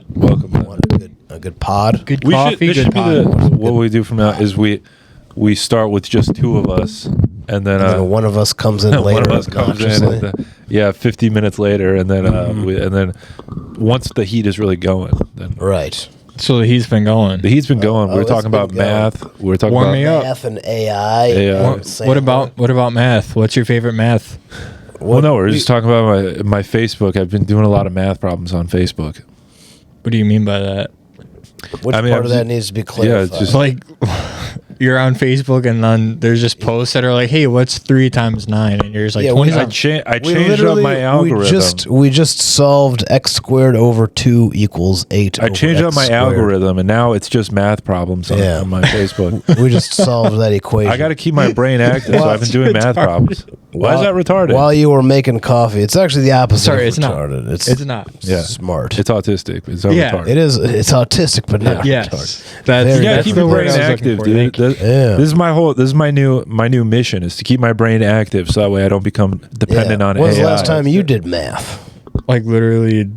B: Welcome, Lemon.
A: Want a good pod?
D: Good
B: We
D: coffee,
B: this
D: good
B: should be
D: pod.
B: what we do from now is we start with just two of us, and then,
A: And then one of us comes in later.
B: one of us comes in,
A: obnoxiously.
B: and 50 minutes later, and then and then once the heat is really going, then
A: Right.
D: So the heat's been going.
B: the heat's been going.
A: oh,
B: We're
A: it's
B: talking
A: been
B: about
A: going.
B: math. We're talking
D: Warm
B: about
D: me up.
A: Math and AI.
B: AI.
D: What about math? What's your favorite math?
B: Well, no, we're just talking about my Facebook. I've been doing a lot of math problems on Facebook.
D: What do you mean by that?
A: Which
B: I mean,
A: part of
B: I'm
A: that
B: just-
A: needs to be
B: yeah,
A: clarified?
B: it's just-
D: Like, you're on Facebook and then there's just posts that are like, "Hey, what's 3 times 9?" And you're just like,
A: Yeah,
D: 20.
B: I changed up my algorithm.
A: We just solved x squared over 2 equals 8.
B: I changed up my algorithm, and now it's just math problems on my Facebook.
A: We just solved that equation.
B: I got to keep my brain active, so I've been doing math problems. Why is that retarded?
A: While you were making coffee, it's actually the opposite.
D: Sorry,
A: of
D: it's not.
A: retarded.
D: It's not.
B: Yeah.
A: smart.
B: It's autistic. It's not
D: Yeah.
B: retarded.
A: It is. It's autistic, but not retarded.
D: Yes.
A: Very
B: You gotta
D: That's
B: keep
D: the
B: your
D: word
B: brain
D: I was looking
B: active,
D: for.
B: dude.
D: Thank you.
A: Yeah.
B: This is my new mission is to keep my brain active, so that way I don't become dependent on
A: When was
B: AI.
A: the last time you did math?
D: Like literally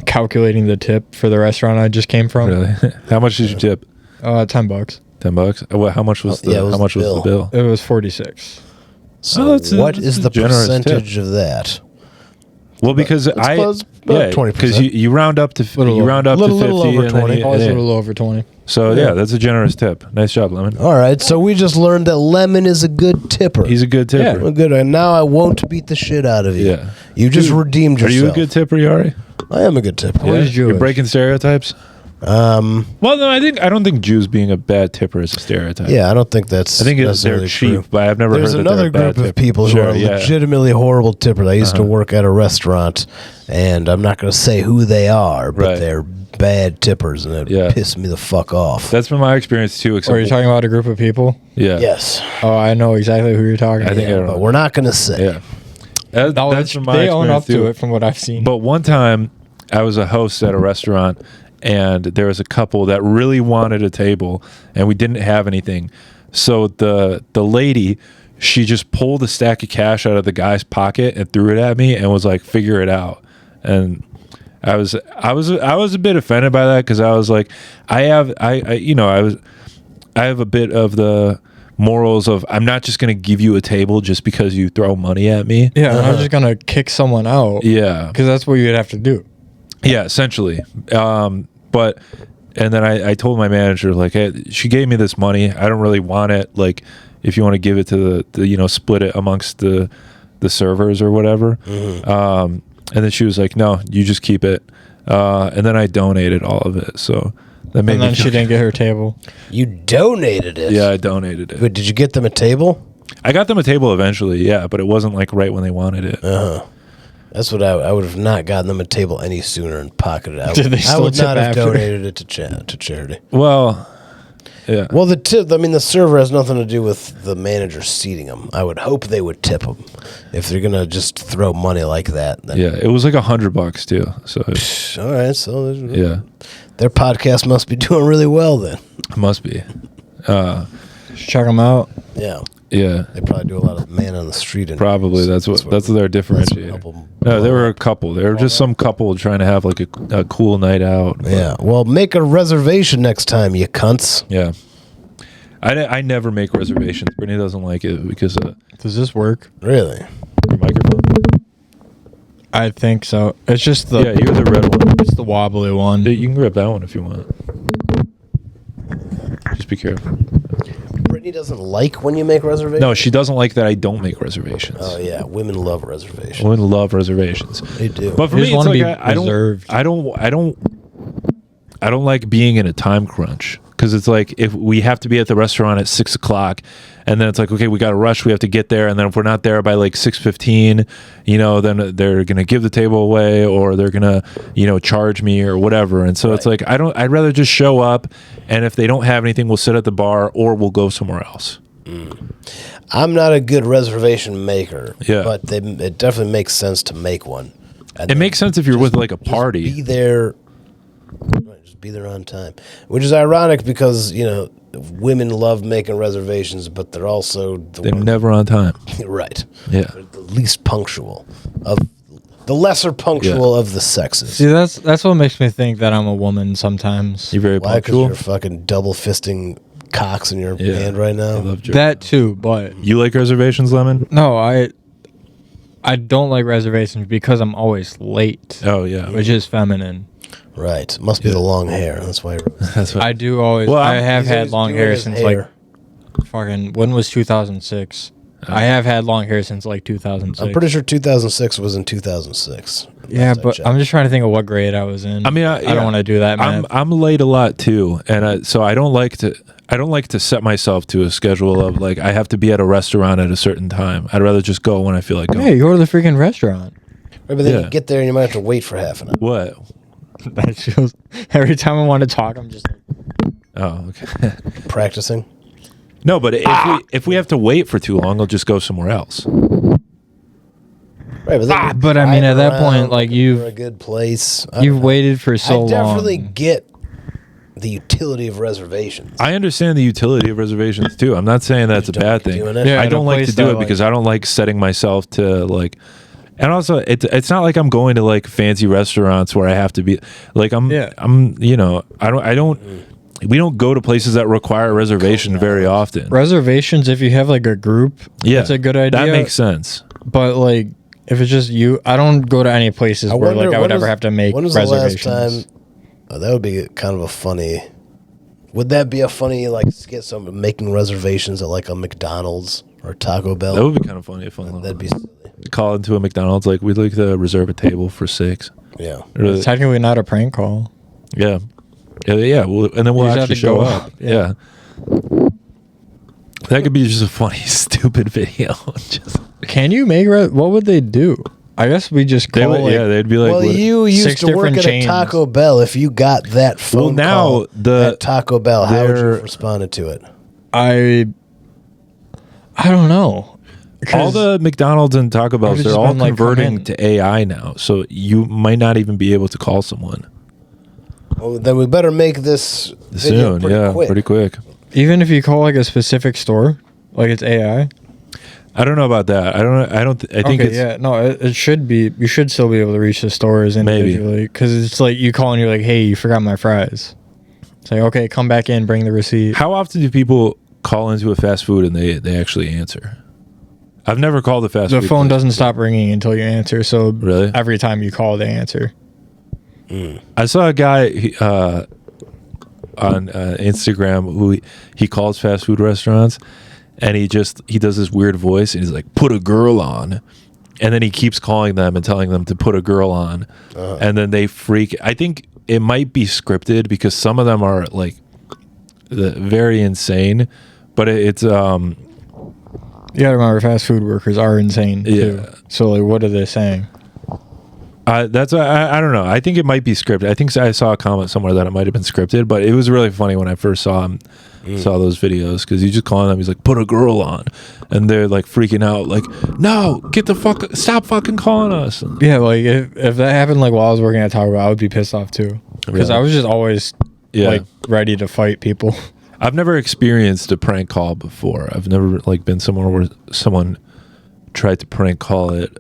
D: calculating the tip for the restaurant I just came from.
B: Really? How much did you tip?
D: $10.
B: $10. Well, how much was
A: yeah, it was
B: how much
A: the
B: was the bill?
D: It was 46.
A: So
B: that's a-
A: what
B: that's
A: is
B: a
A: the
B: generous
A: percentage of that?
B: Well, because
A: It's about 20%.
B: because you round up to
D: Little
B: you round up
A: little
B: to 50
A: over
B: and then
A: 20.
B: you-
D: Oh, it's a
B: yeah.
D: little over 20.
B: So yeah, that's a generous tip. Nice job, Lemon.
A: All right, so we just learned that Lemon is a good tipper.
B: He's a good tipper.
A: Well, good. And now I won't beat the shit out of you.
B: Yeah.
A: You just redeemed
B: Are
A: yourself.
B: you a good tipper, Yari?
A: I am a good tipper.
D: What is
B: You're
D: Jewish?
B: breaking stereotypes. Well, no, I don't think Jews being a bad tipper is a stereotype.
A: Yeah, I don't think that's.
B: I think they're
A: necessarily
B: cheap,
A: true.
B: but I've never
A: There's
B: heard that
A: another
B: they're a bad
A: group of
B: tipper.
A: people who
B: Sure,
A: are
B: yeah.
A: legitimately horrible tippers. I used to work at a restaurant, and I'm not going to say who they are, but
B: Right.
A: they're bad tippers, and it pissed me the fuck off.
B: That's been my experience too. Except
D: Are you talking about a group of people?
B: Yeah.
A: Yes,
D: Oh, I know exactly who you're talking
B: I think
D: about.
B: I
A: but we're not going to say.
B: Yeah. That's been my
D: They own
B: experience
D: up to
B: too.
D: it from what I've seen.
B: But one time, I was a host at a restaurant, and there was a couple that really wanted a table, and we didn't have anything. So the lady, she just pulled a stack of cash out of the guy's pocket and threw it at me, and was like, "Figure it out." And I was a bit offended by that because I was like, I have a bit of the morals of I'm not just gonna give you a table just because you throw money at me.
D: yeah, I'm not just going to kick someone out.
B: Yeah.
D: Because that's what you'd have to do.
B: Yeah, essentially. But and then I told my manager, like, hey, she gave me this money. I don't really want it. Like, if you want to give it to the split it amongst the servers or whatever. And then she was like, no, you just keep it. And then I donated all of it. So that made
D: And
B: me
D: then she
B: feel-
D: didn't get her table.
A: You donated it.
B: Yeah, I donated it.
A: But did you get them a table?
B: I got them a table eventually, yeah, but it wasn't like right when they wanted it.
A: That's what I would have not gotten them a table any sooner and pocketed it.
D: Did they
A: I
D: still
A: would
D: tip
A: not have
D: after?
A: donated it to charity.
B: Well, yeah.
A: Well, the tip. I mean, the server has nothing to do with the manager seating them. I would hope they would tip them. If they're gonna just throw money like that, then
B: Yeah, it was like $100 too. So it,
A: all right. So
B: yeah,
A: their podcast must be doing really well then.
B: it must be.
D: Check them out.
A: Yeah.
B: Yeah.
A: They probably do a lot of man on the street.
B: Probably that's their differentiator.
A: help 'em
B: No, there
A: blow
B: were a
A: up.
B: couple. There were just some couple trying to have like a cool night out. But,
A: Yeah. Well, make a reservation next time, you cunts.
B: yeah. I never make reservations. Brittany doesn't like it because
D: Does this work?
A: Really?
B: your microphone.
D: I think so. It's just the
B: Yeah, you're the red one.
D: it's the wobbly one.
B: Yeah, you can grab that one if you want. Just be careful.
A: Brittany doesn't like when you make reservations?
B: No, she doesn't like that I don't make reservations.
A: Oh, yeah. Women love reservations.
B: Women love reservations.
A: They do.
B: But for
D: They
B: me,
D: just
B: it's
D: wanna
B: like
D: be
B: I don't
D: reserved.
B: I don't like being in a time crunch because it's like if we have to be at the restaurant at 6 o'clock, and then it's like, okay, we got to rush, we have to get there, and then if we're not there by like 6:15, then they're gonna give the table away or they're gonna charge me or whatever. And so it's like I'd rather just show up, and if they don't have anything, we'll sit at the bar or we'll go somewhere else.
A: I'm not a good reservation maker.
B: Yeah.
A: But it definitely makes sense to make one. And
B: It
A: then
B: makes sense if you're with like a
A: just
B: party.
A: Be there. Right, just be there on time. Which is ironic because, women love making reservations, but they're also
B: They're never on time.
A: right.
B: Yeah.
A: They're the least punctual of the lesser punctual of the sexes.
D: See, that's what makes me think that I'm a woman sometimes.
B: You're very
A: Why? Because
B: punctual.
A: you're fucking double fisting cocks in your hand right now.
B: I love jerking.
D: That too, but
B: You like reservations, Lemon?
D: no, I don't like reservations because I'm always late,
B: Oh yeah.
D: which is feminine.
A: Right. Must be the long hair. That's why.
B: That's what
D: I do always.
B: Well,
D: I have
A: He's
D: had
A: always
D: long
A: doing
D: hair
A: his
D: since
A: hair.
D: like fucking. When was 2006? I have had long hair since like 2006.
A: I'm pretty sure 2006 was in 2006.
D: Yeah,
A: Last I
D: but
A: checked.
D: I'm just trying to think of what grade I was in.
B: I mean,
D: I don't want to do that, man.
B: I'm late a lot too, and so I don't like to set myself to a schedule of like I have to be at a restaurant at a certain time. I'd rather just go when I feel like going.
D: Hey, you go to the freaking restaurant.
A: Right, but then
B: yeah.
A: you get there and you might have to wait for half an hour.
B: What?
D: That feels. Every time I want to talk, I'm just like,
B: Oh, okay.
A: Practicing.
B: No, but if we have to wait for too long, I'll just go somewhere else.
A: Right, but, then you
D: but I mean,
A: drive
D: at that
A: around
D: point, like,
A: looking for a good place. I
D: you've
A: don't know.
D: waited for so
A: I
D: long.
A: definitely get the utility of reservations.
B: I understand the utility of reservations too. I'm not saying that's a
A: don't
B: bad
A: like
B: thing.
A: doing it?
D: Yeah,
B: I
D: at
B: don't
D: a
B: like to
D: place
B: do
D: that,
B: it because I don't like setting myself to like. And also, it's not like I'm going to like fancy restaurants where I have to be like I'm I don't we don't go to places that require a reservation very often.
D: reservations. If you have like a group,
B: Yeah,
D: that's a good idea.
B: That makes sense.
D: But like, if it's just you, I don't go to any places where like I
A: when
D: would ever
A: was-
D: have to make
A: when was the
D: reservations.
A: last time? Oh, that would be kind of a funny. Would that be a funny like skit? Someone making reservations at like a McDonald's or Taco Bell.
B: That would be kind of funny if
A: That'd be silly.
B: call into a McDonald's like we'd like to reserve a table for 6.
A: Yeah.
B: Or,
D: It's technically not a prank call.
B: yeah. And then we'll
D: You just have
B: actually
D: to
B: show
D: go
B: up.
D: up.
B: Yeah. That could be just a funny, stupid video. Just,
D: Can you make? What would they do? I guess we just
B: they
D: call.
B: would,
D: like,
B: yeah, they'd be like,
A: Well,
B: what-
A: you used
D: 6
A: to work
D: different
A: at
D: chains.
A: a Taco Bell. If you got that phone
B: now
A: call at Taco Bell, how would you
B: they're-
A: have responded to it?
D: I don't know.
B: all the McDonald's and Taco Bells,
D: I've
B: they're
D: just
B: all
D: been, like,
B: converting
D: come in.
B: to AI now. So you might not even be able to call someone
A: Well, then we better make this video
B: soon.
A: pretty quick.
D: Even if you call like a specific store, like it's AI.
B: I don't know about that. I think
D: Okay,
B: it's,
D: yeah, no, it should be. You should still be able to reach the stores
B: Maybe.
D: individually because it's like you call and you're like, "Hey, you forgot my fries." It's like, okay, come back in, bring the receipt.
B: How often do people call into a fast food and they actually answer? I've never called a fast
D: The
B: food
D: phone
B: place.
D: doesn't stop ringing until you answer. So
B: Really?
D: every time you call, they answer.
B: I saw a guy on Instagram who he calls fast food restaurants, and he does this weird voice, and he's like, "Put a girl on," and then he keeps calling them and telling them to put a girl on, and then they freak. I think it might be scripted because some of them are like very insane, but it's
D: You gotta remember, fast food workers are insane too.
B: Yeah.
D: So like, what are they saying?
B: that's I don't know. I think it might be scripted. I think I saw a comment somewhere that it might have been scripted, but it was really funny when I first saw those videos because he's just calling them. He's like, "Put a girl on," and they're like freaking out, like, "No, stop fucking calling us."
D: Yeah, like if that happened like while I was working at Taco Bell, I would be pissed off too because
B: Really?
D: I was just always
B: Yeah.
D: like ready to fight people.
B: I've never experienced a prank call before. I've never like been somewhere where someone tried to prank call it.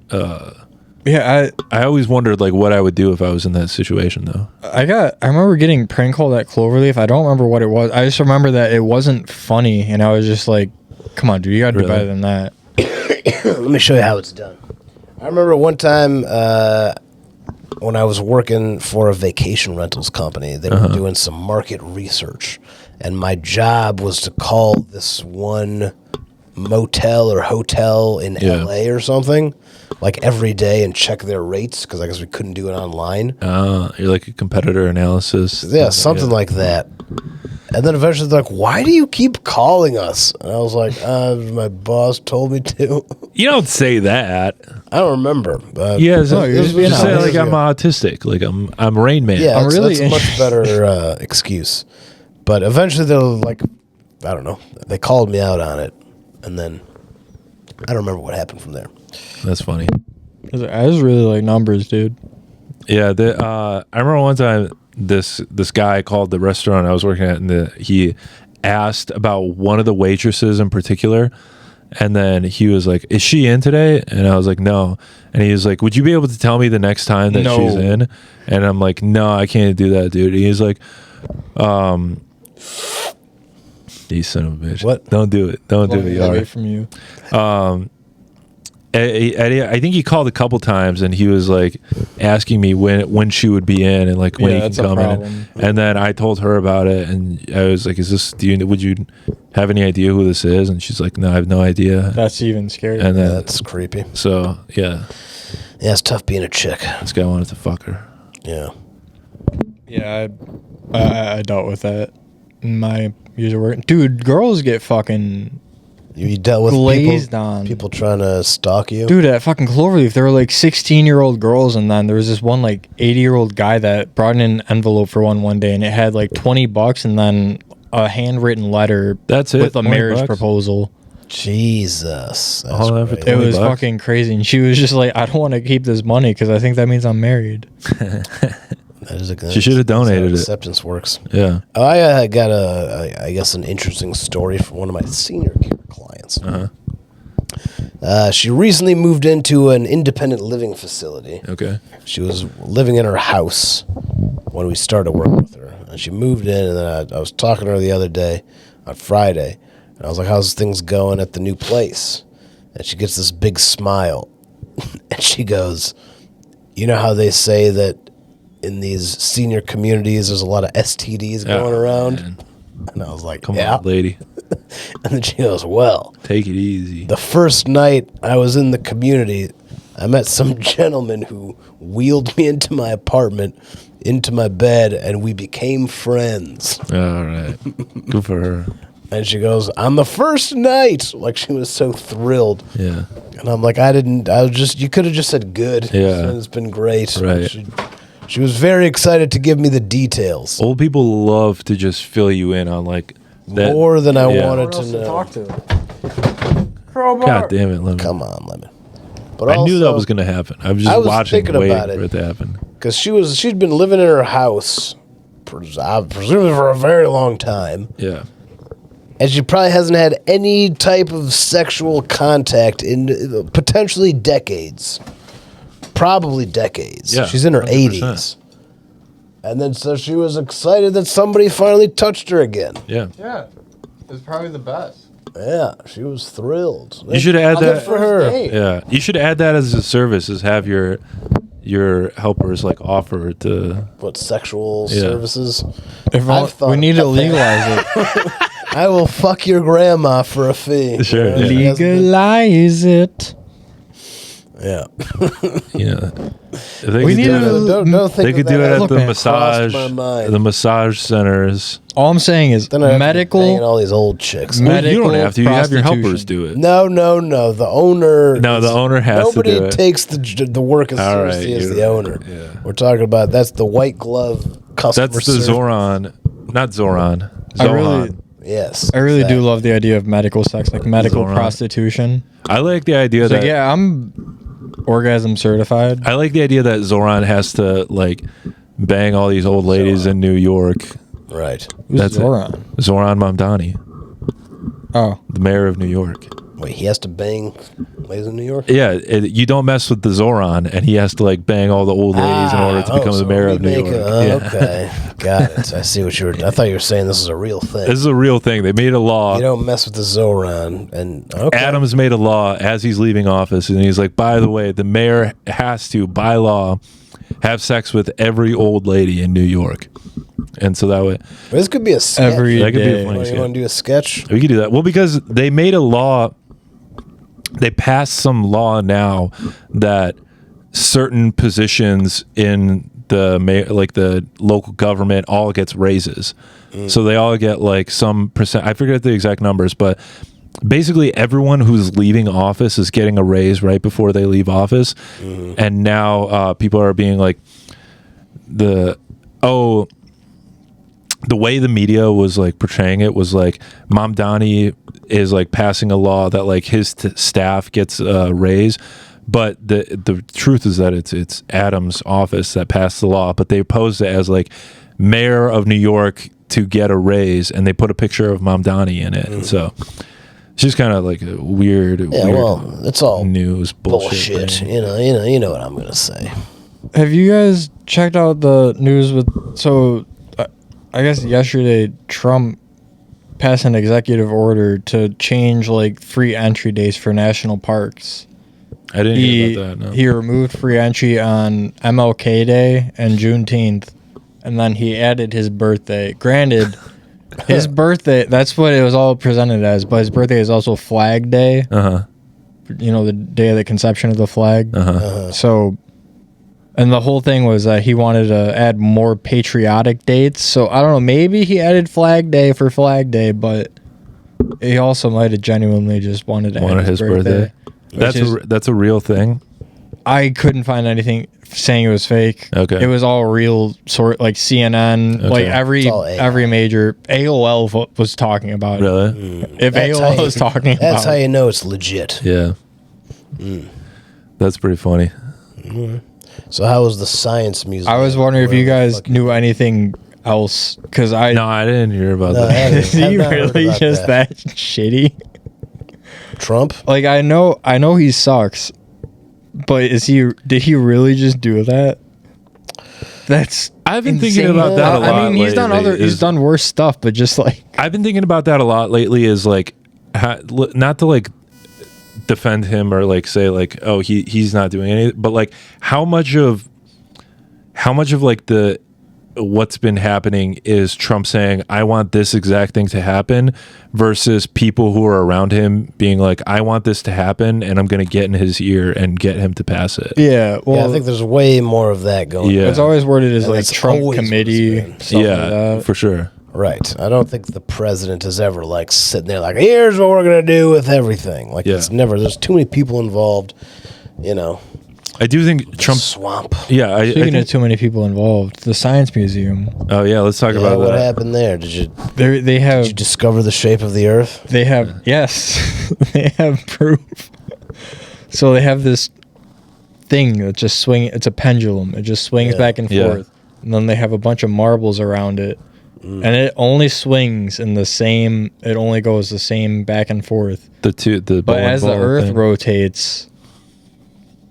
D: Yeah,
B: I always wondered like what I would do if I was in that situation though.
D: I remember getting prank called at Cloverleaf. I don't remember what it was. I just remember that it wasn't funny, and I was just like, "Come on, dude, you gotta do better than that."
A: Let me show you how it's done. I remember one time when I was working for a vacation rentals company, they were doing some market research, and my job was to call this one motel or hotel in LA or something, like every day, and check their rates, because I guess we couldn't do it online.
B: You're like a competitor analysis.
A: Yeah, something like that. And then eventually they're like, "Why do you keep calling us?" And I was like, "My boss told me to."
B: You don't say that.
A: I don't remember.
B: Yeah,
D: you're just being
B: just say
D: honest.
B: like I'm autistic, like I'm Rain Man.
A: Yeah,
D: I'm really
A: that's a much better excuse. But eventually they're like, I don't know, they called me out on it, and then I don't remember what happened from there.
B: That's funny.
D: I just really like numbers, dude.
B: Yeah, I remember one time this guy called the restaurant I was working at, and he asked about one of the waitresses in particular, and then he was like, "Is she in today?" And I was like, "No." And he was like, "Would you be able to tell me the next time that
D: No.
B: she's in?" And I'm like, "No, I can't do that, dude." And he's like, "You son of a bitch!
A: What?
B: Don't do it! Don't do it,
D: Away
B: Yaari."
D: from you.
B: I think he called a couple times, and he was like asking me when she would be in, and like when he can
D: that's a
B: come in.
D: problem.
B: And then I told her about it, and I was like, would you have any idea who this is?" And she's like, "No, I have no idea."
D: That's even scary.
B: And then
A: That's creepy.
B: so yeah,
A: Yeah, it's tough being a chick.
B: this guy wanted to fuck her.
A: Yeah.
D: Yeah, I dealt with that in my user work. Dude, girls get fucking
A: You dealt with
D: glazed
A: people,
D: on.
A: people trying to stalk you?
D: Dude, at fucking Cloverleaf, there were like 16-year-old girls, and then there was this one like 80-year-old guy that brought in an envelope for one day, and it had like $20 and then a handwritten letter.
B: That's it?
D: With a marriage
B: $20?
D: proposal.
A: Jesus. That's
B: All that for
A: crazy.
D: It was
B: $20?
D: fucking crazy, and she was just like, "I don't want to keep this money because I think that means I'm married."
A: That is
B: She should have
A: that's how
B: donated it.
A: acceptance works.
B: Yeah.
A: I got I guess an interesting story from one of my senior care clients. She recently moved into an independent living facility.
B: Okay.
A: She was living in her house when we started working with her. And she moved in, and then I was talking to her the other day on Friday. And I was like, "How's things going at the new place?" And she gets this big smile. And she goes, "You know how they say that in these senior communities there's a lot of STDs going around?"
B: Man.
A: And I was like,
B: Come
A: "Yeah."
B: on, lady.
A: And then she goes, "Well,
B: Take it easy.
A: the first night I was in the community, I met some gentleman who wheeled me into my apartment, into my bed, and we became friends."
B: All right. Good for her.
A: And she goes, "On the first night," like she was so thrilled.
B: Yeah.
A: And I'm like, you could have just said good.
B: Yeah.
A: It's been great.
B: Right.
A: She was very excited to give me the details.
B: Old people love to just fill you in on like that.
A: More than I
B: Yeah.
A: wanted to know.
D: to.
B: God damn it, Lemon.
A: Come on, Lemon. But
B: I knew that was going to happen. I was just watching,
A: thinking
B: waiting
A: about
B: for it to happen.
A: because she'd been living in her house, presumably for a very long time,
B: Yeah.
A: and she probably hasn't had any type of sexual contact in potentially decades. Probably decades.
B: Yeah,
A: She's in her
B: 100%.
A: 80s. And then so she was excited that somebody finally touched her again.
B: Yeah.
D: Yeah, it's probably the best.
A: Yeah, she was thrilled.
B: You should add
A: Good
B: that.
A: for her.
B: Yeah. You should add that as a service, is have your helpers like offer to.
A: What, sexual
B: Yeah.
A: services?
D: We
A: thought
D: need to
A: about that.
D: legalize it.
A: I will fuck your grandma for a fee.
B: Sure,
A: You know,
B: yeah.
A: she hasn't been-
D: Legalize it.
A: Yeah.
B: You know, if they
D: We
B: could
D: need
B: do
D: to-
B: it,
A: Don't think
B: they
A: of
B: could
A: that
B: do it
A: as
B: at
D: Look,
B: the
D: man,
B: massage,
A: crossed my mind.
B: the massage centers.
D: All I'm saying is
A: Then I have to be
D: medical.
A: banging all these old chicks.
D: Me-
B: Well, you don't
D: Medical
B: have to. You have your helpers
D: prostitution.
B: do it.
A: No. The owner.
B: No, the owner has to
A: Nobody
B: do it.
A: takes the work as
B: All
A: seriously
B: right,
A: as
B: you're
A: the
B: right,
A: owner.
B: yeah.
A: We're talking about that's the white glove customer
B: That's the
A: service.
B: Zoran, not Zoran.
D: I
B: Zohan.
D: really-
A: Yes.
D: I really do
A: exactly.
D: love the idea of medical sex, like medical
B: Zoran.
D: prostitution.
B: I like the idea
D: It's
B: that
D: like, yeah, I'm orgasm certified.
B: I like the idea that Zoran has to like bang all these old ladies in New York
A: Right.
D: Who's
B: That's
D: Zoran?
B: Zoran Mamdani,
D: Oh,
B: the mayor of New York.
A: Wait, he has to bang ladies in New York?
B: Yeah, you don't mess with the Zoran, and he has to like bang all the old ladies in order to become the mayor of New York.
A: Okay, got it. I see what you were. I thought you were saying this is a real thing.
B: This is a real thing. They made a law.
A: You don't mess with the Zoran, and okay.
B: Adams made a law as he's leaving office, and he's like, by the way, the mayor has to, by law, have sex with every old lady in New York. And so that way,
A: This could be a sketch.
D: Every
B: that could be
D: day.
B: a funny
A: You
B: sketch.
A: want to do a sketch?
B: We could do that. Well, because they made a law, they passed some law now that certain positions in the local government all gets raises. So they all get like some percent. I forget the exact numbers, but basically everyone who's leaving office is getting a raise right before they leave office. And now people are being like the way the media was like portraying it was like Mamdani is like passing a law that like his staff gets a raise, but the truth is that it's Adams' office that passed the law, but they posed it as like mayor of New York to get a raise, and they put a picture of Mamdani in it. And so it's just kind of like a weird,
A: It's all
B: news bullshit.
A: bullshit.
B: thing.
A: You know what I'm gonna say.
D: have you guys checked out the news with? So, I guess yesterday Trump passed an executive order to change like free entry days for national parks.
B: I didn't hear about that. No.
D: He removed free entry on MLK Day and Juneteenth, and then he added his birthday. Granted, his birthday, that's what it was all presented as, but his birthday is also Flag Day. You know, the day of the conception of the flag. So, and the whole thing was that he wanted to add more patriotic dates. So, I don't know, maybe he added Flag Day for Flag Day, but he also might have genuinely just wanted to add his birthday.
B: That's a real thing.
D: I couldn't find anything saying it was fake.
B: Okay.
D: It was all real, sort like CNN,
B: Okay.
D: like
A: It's all AI.
D: every major AOL was talking about it.
B: Really?
D: If
A: That's
D: AOL
A: how
D: was talking about
A: That's how
D: it.
A: you know it's legit.
B: Yeah. That's pretty funny.
A: So how was the science museum?
D: I was wondering if you
A: Whatever the
D: guys
A: fuck
D: knew anything else, because I
B: No, I didn't hear about
A: No, I
B: that.
A: haven't.
D: is he
A: I've not heard
D: really
A: about
D: just that shitty?
A: Trump?
D: Like I know he sucks, but did he really just do that? That's
B: I've been
D: insane.
B: thinking about that a lot.
D: I mean, he's done
B: lately,
D: he's done worse stuff, but just like
B: I've been thinking about that a lot lately. Is like, not to like defend him or like say like, oh, he's not doing anything, but like how much of like the what's been happening is Trump saying, I want this exact thing to happen, versus people who are around him being like, I want this to happen, and I'm going to get in his ear and get him to pass it.
D: yeah. Well,
A: Yeah, I think there's way more of that going
B: Yeah.
A: on.
D: it's always worded as
A: And
D: like
A: that's
D: Trump
A: always what it's
D: committee.
A: been.
D: Stuff
B: Yeah,
D: like that.
B: for sure.
A: Right. I don't think the president is ever like sitting there like, here's what we're going to do with everything. Like,
B: Yeah.
A: it's never, there's too many people involved, you know,
B: I do think Trump.
A: swamp.
B: Yeah, I
D: Speaking
B: think,
D: of too many people involved, the Science Museum,
B: oh yeah, let's talk
A: Yeah,
B: about
A: what
B: that.
A: happened there? Did you
D: they have
A: discover the shape of the earth?
D: they have yes, they have proof. So they have this thing that just swing. It's a pendulum. It just swings
A: Yeah.
D: back and
B: Yeah.
D: forth, and then they have a bunch of marbles around it, and it only swings in the same. It only goes the same back and forth.
B: The
D: But
B: bowling
D: as the
B: ball
D: Earth
B: thing.
D: rotates,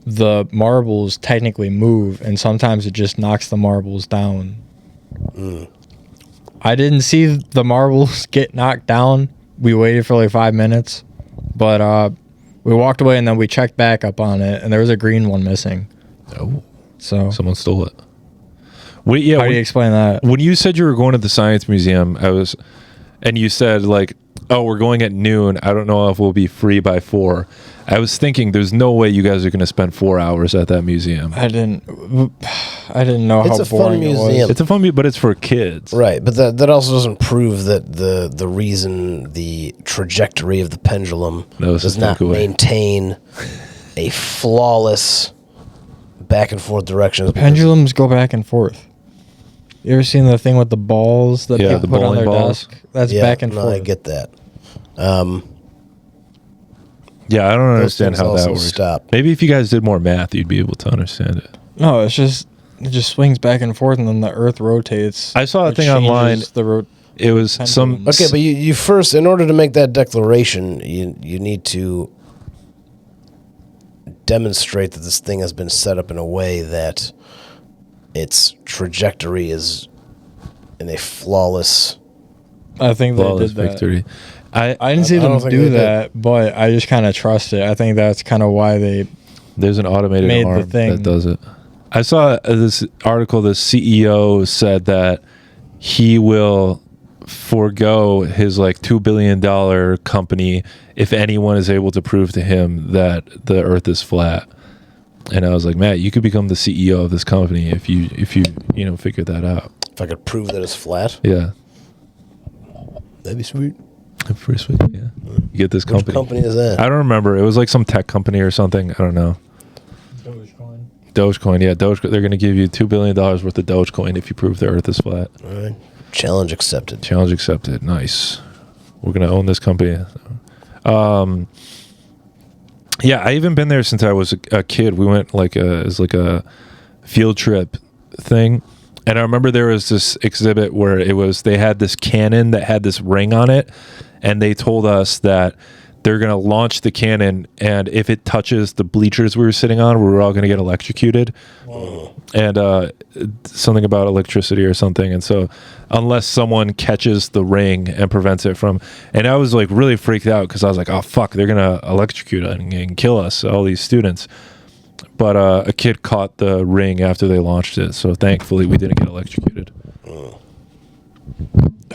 D: the marbles technically move, and sometimes it just knocks the marbles down. I didn't see the marbles get knocked down. We waited for like 5 minutes, but we walked away and then we checked back up on it, and there was a green one missing.
B: Oh,
D: So
B: someone stole it. Wait, yeah.
D: how do you explain that?
B: When you said you were going to the science museum, and you said like, oh, we're going at noon. I don't know if we'll be free by 4. I was thinking there's no way you guys are going to spend 4 hours at that museum.
D: I didn't know
A: It's
D: how
A: a fun
D: boring it was.
A: museum.
B: It's a fun, but it's for kids.
A: Right, but that also doesn't prove that the reason the trajectory of the pendulum
B: That was
A: does
B: a
A: not
B: takeaway.
A: maintain a flawless back and forth direction. is because-
D: Pendulums go back and forth. You ever seen the thing with the balls that
B: Yeah,
D: people
B: the
D: put on
B: bowling
D: their
B: balls.
D: desk? That's
A: Yeah,
D: back and
A: no,
D: forth.
A: I get that.
B: Yeah, I don't understand
A: things
B: how that
A: also
B: works.
A: stop.
B: Maybe if you guys did more math, you'd be able to understand it.
D: No, it's just It just swings back and forth, and then the Earth rotates.
B: I saw a
D: It
B: thing online.
D: changes the
B: It was some.
D: pendulum.
A: Okay, but you first, in order to make that declaration, you need to demonstrate that this thing has been set up in a way that its trajectory is in a flawless.
D: I think they
B: flawless
D: did that.
B: victory.
D: I didn't see
A: I don't
D: them
A: think
D: do
A: they did.
D: that, but I just kind of trust it. I think that's kind of why they.
B: There's an automated
D: Made the
B: arm
D: thing.
B: that does it. I saw this article. The CEO said that he will forego his like $2 billion company if anyone is able to prove to him that the Earth is flat. And I was like, Matt, you could become the CEO of this company if you figure that out.
A: If I could prove that it's flat,
B: Yeah,
A: that'd be sweet.
B: pretty sweet. Yeah, you get this
A: Which
B: company.
A: company is that?
B: I don't remember. It was like some tech company or something. I don't know. Dogecoin, yeah, Dogecoin. They're going to give you $2 billion worth of Dogecoin if you prove the Earth is flat.
A: All right. Challenge accepted.
B: Challenge accepted. Nice. We're going to own this company. Yeah, I even been there since I was a kid. We went as a field trip thing, and I remember there was this exhibit where they had this cannon that had this ring on it, and they told us that they're going to launch the cannon, and if it touches the bleachers we were sitting on, we were all going to get electrocuted. And something about electricity or something. And so unless someone catches the ring and prevents it from... And I was like really freaked out because I was like, oh, fuck, they're going to electrocute us and kill us, all these students. But a kid caught the ring after they launched it. So thankfully we didn't get electrocuted.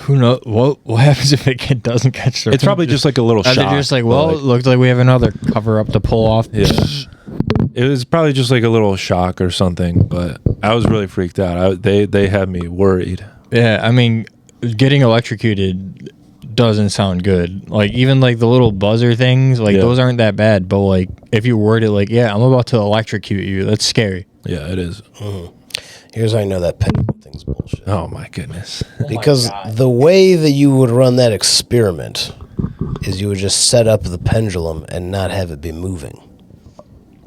D: Who knows? What happens if a kid doesn't catch the
B: It's probably just like a little
D: Are
B: shock.
D: they just like,
B: but,
D: well, it looks like we have another cover up to pull off.
B: Yeah. It was probably just like a little shock or something, but I was really freaked out. They had me worried.
D: Yeah, I mean, getting electrocuted doesn't sound good. Like, even like the little buzzer things, like
B: Yeah.
D: those aren't that bad. But like, if you word it like, yeah, I'm about to electrocute you, that's scary.
B: Yeah, it is.
A: Here's how I know that pendulum thing's bullshit.
B: Oh my goodness.
A: Because the way that you would run that experiment is you would just set up the pendulum and not have it be moving.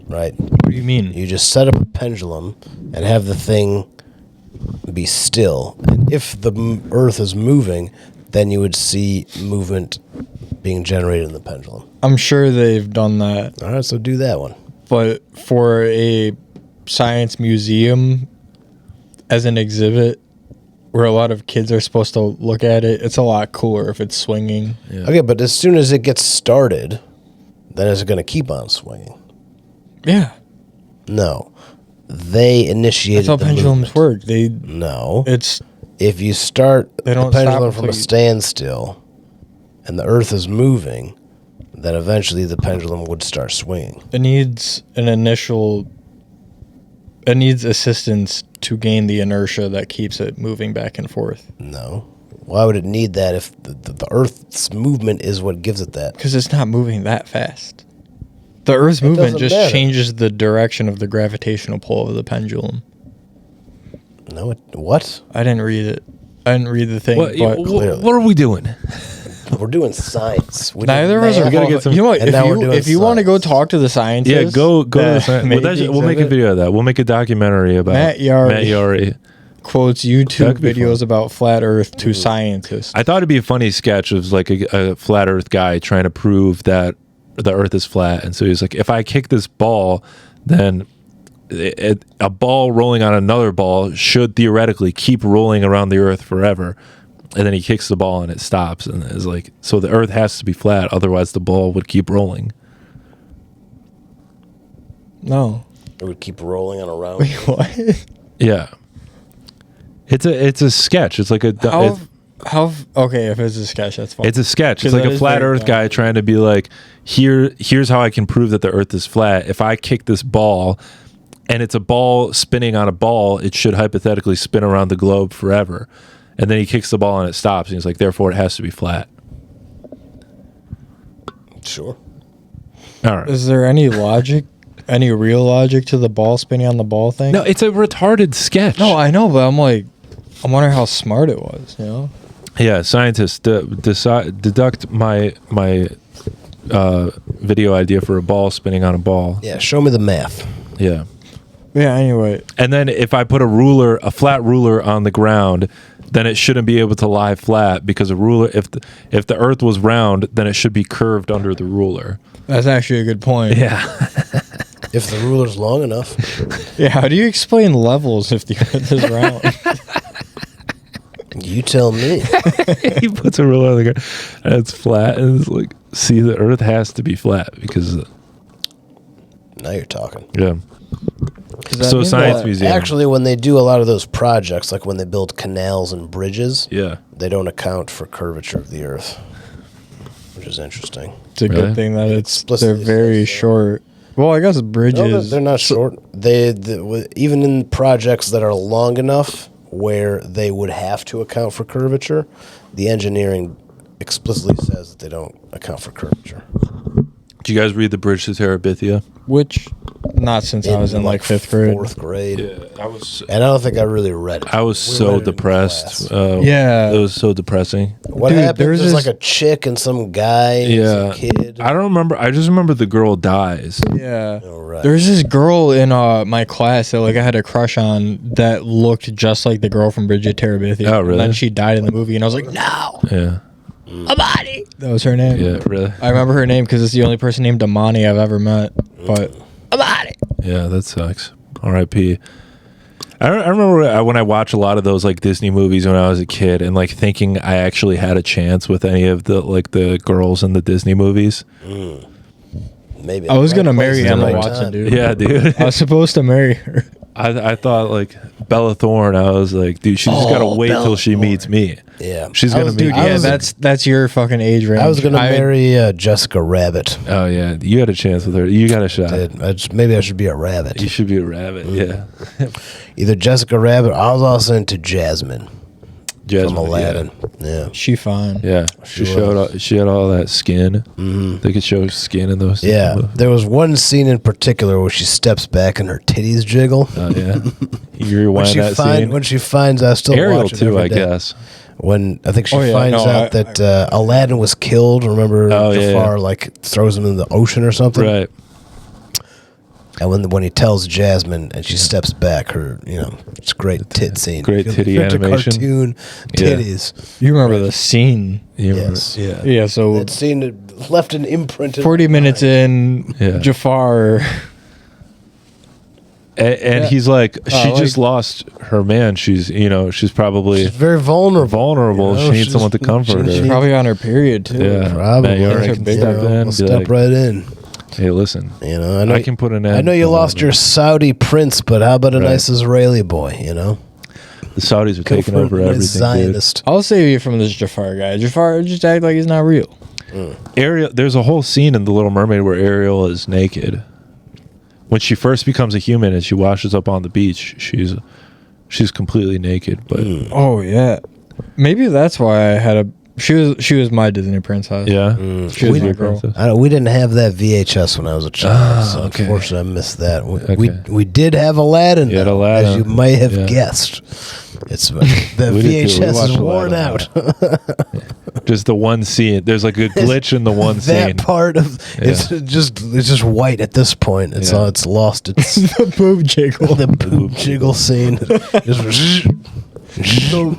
A: Right?
D: What do you mean?
A: You just set up a pendulum and have the thing be still. And if the Earth is moving, then you would see movement being generated in the pendulum.
D: I'm sure they've done that,
A: All right, so do that one.
D: but for a science museum as an exhibit where a lot of kids are supposed to look at it, it's a lot cooler if it's swinging.
B: Yeah.
A: Okay, but as soon as it gets started, then it's going to keep on swinging.
D: Yeah,
A: No. They initiated
D: that's how
A: the
D: pendulums
A: movement.
D: work.
A: No.
D: It's
A: If you start
D: They
A: the
D: don't
A: pendulum
D: stop
A: from a
D: until you-
A: standstill and the Earth is moving, then eventually the pendulum would start swinging.
D: it needs an initial. It needs assistance to gain the inertia that keeps it moving back and forth.
A: No. Why would it need that if the Earth's movement is what gives it that?
D: Because it's not moving that fast. The Earth's
A: It
D: movement
A: doesn't
D: just
A: matter.
D: changes the direction of the gravitational pull of the pendulum.
A: No, what?
D: I didn't read it. I didn't read the thing,
B: What,
D: but
B: what are we doing?
A: We're doing science. We
D: neither of
A: did
D: us are.
A: math.
B: gotta get some-
D: You know what?
A: and now we're doing
D: If you want to go
A: science.
D: talk to the scientists,
B: Yeah, go to the
D: that
B: science.
D: made
B: We'll,
D: the
B: we'll make a
D: exhibit,
B: video of that. We'll make a documentary about
D: Matt Yaari.
B: Matt Yaari.
D: Quotes
B: That
D: YouTube
B: could be
D: videos
B: fun.
D: about flat Earth to scientists.
B: I thought it'd be a funny sketch of like a flat Earth guy trying to prove that the Earth is flat, and so he's like, if I kick this ball, then a ball rolling on another ball should theoretically keep rolling around the Earth forever. And then he kicks the ball and it stops, and it's like, so the Earth has to be flat, otherwise the ball would keep rolling.
D: No.
A: It would keep rolling on around.
D: Wait, what?
B: Yeah, it's a sketch. It's like
D: Okay, if it's a sketch, that's fine.
B: it's a sketch. It's
D: 'Cause
B: like
D: that
B: a
D: is
B: flat
D: very
B: Earth guy trying to be like, here's how I can prove that the Earth is flat. If I kick this ball, and it's a ball spinning on a ball, it should hypothetically spin around the globe forever. And then he kicks the ball and it stops, and he's like, therefore it has to be flat.
A: Sure.
B: All right.
D: Is there any logic, any real logic to the ball spinning on the ball thing?
B: No, it's a retarded sketch.
D: No, I know, but I'm wondering how smart it was, you know?
B: Yeah, scientists deduct my video idea for a ball spinning on a ball.
A: Yeah, show me the math.
B: Yeah.
D: Yeah. Anyway,
B: And then if I put a flat ruler on the ground, then it shouldn't be able to lie flat because a ruler, if the Earth was round, then it should be curved under the ruler.
D: that's actually a good point.
B: Yeah.
A: If the ruler's long enough.
D: Yeah. How do you explain levels if the Earth is round?
A: You tell me.
B: He puts a ruler on the ground and it's flat, and it's like, see, the Earth has to be flat because,
A: Now you're talking.
B: yeah.
D: Does that
B: So
D: mean
B: science
D: that-
B: museum.
A: Actually, when they do a lot of those projects, like when they build canals and bridges,
B: Yeah.
A: they don't account for curvature of the Earth, which is interesting.
D: It's a
B: Really?
D: good thing that they're
A: Explicitly
D: very
A: says, yeah.
D: short. Well, I guess bridges.
A: No, they're not short. Even in projects that are long enough where they would have to account for curvature, the engineering explicitly says that they don't account for curvature.
B: Did you guys read The Bridge to Terabithia?
D: Which, not since I was in like fifth grade.
A: Fourth grade.
B: I was.
A: And I don't think I really read it.
B: I was
A: We
B: so
A: read it in
B: depressed.
A: class.
D: Yeah.
B: It was so depressing.
A: What
D: Dude,
A: happened?
D: there's
A: There's
D: this-
A: like a chick and some guy and he's
B: Yeah.
A: a kid.
B: I don't remember. I just remember the girl dies.
D: Yeah.
A: Oh, right.
D: There's this girl in my class that like I had a crush on that looked just like the girl from Bridget Terabithia.
B: Oh, really?
D: And then she died in the movie, and I was like, no,
B: Yeah.
D: Amani. That was her name.
B: Yeah. Really.
D: I remember her name because it's the only person named Amani I've ever met. But Amani.
B: Yeah, that sucks. R.I.P. I remember when I watched a lot of those like Disney movies when I was a kid, and like thinking I actually had a chance with any of the girls in the Disney movies.
A: Maybe
D: I was
A: right
D: gonna
A: place
D: marry
A: at the
D: Emma
A: right
D: Watson,
A: time.
D: dude.
B: Yeah, dude.
D: I was supposed to marry her.
B: I thought like Bella Thorne. I was like, dude, she's just gotta wait
A: Bella
B: till she meets me.
A: Yeah,
B: She's
A: I
B: gonna
A: was-
B: meet
A: dude,
B: me.
A: I
D: Yeah,
A: was-
D: that's your fucking age range.
A: I was gonna marry Jessica Rabbit.
B: Oh yeah, you had a chance with her. You got a shot.
A: Maybe I should be a rabbit.
B: You should be a rabbit. Yeah.
A: Either Jessica Rabbit. I was also into Jasmine,
B: Jasmine,
A: from Aladdin. Yeah.
D: She fine.
B: Yeah. She
A: She
B: showed.
A: was.
B: All, she had all that skin. They could show skin in those.
A: Yeah, there was one scene in particular where she steps back and her titties jiggle.
B: Oh yeah. You
A: When
B: rewind
A: she
B: that scene.
A: when she finds, I still
B: Ariel
A: watch it
B: too,
A: every
B: I
A: day.
B: guess.
A: When I think she
D: Oh, yeah,
A: finds
D: no,
A: out that Aladdin was killed. Remember,
B: Oh, yeah,
A: Jafar
B: yeah.
A: like throws him in the ocean or something.
B: Right.
A: And when he tells Jasmine and she steps back, her it's a great tit scene.
B: Great
A: If
B: titty
A: you're into
B: animation.
A: Cartoon
B: Yeah.
A: titties.
D: You remember the scene?
B: You
A: Yes.
B: remember-
D: Yeah. So
A: That scene had left an imprint. In
D: 40
A: my
D: minutes
A: mind.
D: in,
B: Yeah.
D: Jafar.
B: And
D: Yeah.
B: he's like, she
D: like-
B: just lost her man. She's she's probably
A: She's very vulnerable.
B: vulnerable.
A: You know,
B: She needs
A: she's-
B: someone to comfort
A: she-
B: her.
A: she-
D: Probably on her period too.
B: Yeah.
A: Probably.
B: Matt Yaari
D: Her
B: can
D: big-
B: step in.
A: I'll
B: Be
A: step
B: like,
A: right in.
B: hey, listen.
A: I know.
B: I can put an end.
A: I know you
B: to
A: lost
B: all
A: your
B: this.
A: Saudi prince, but how about a
B: Right.
A: nice Israeli boy?
B: The Saudis are
A: Go
B: taking
A: for a
B: over
A: nice
B: everything,
A: Zionist.
D: I'll save you from this Jafar guy. Jafar just act like he's not real.
B: dude. Ariel, there's a whole scene in The Little Mermaid where Ariel is naked. When she first becomes a human and she washes up on the beach, she's completely naked. But
D: Oh yeah, maybe that's why I had a. She was my Disney princess.
B: yeah,
D: She was
A: We-
D: my girl.
A: We didn't have that VHS when I was a child, so
B: okay.
A: unfortunately I missed that.
B: Okay.
A: We did have Aladdin,
B: You had
A: though,
B: Aladdin,
A: as you may have
B: yeah.
A: guessed. It's the
B: We did too. We
A: VHS is
B: watched
A: worn
B: Aladdin
A: out.
B: just the one scene. There's like a glitch in the one
A: That
B: scene.
A: part of it's just white at this point. It's
B: Yeah.
A: all it's lost. It's
D: The boob jiggle.
A: the boob jiggle scene. Just,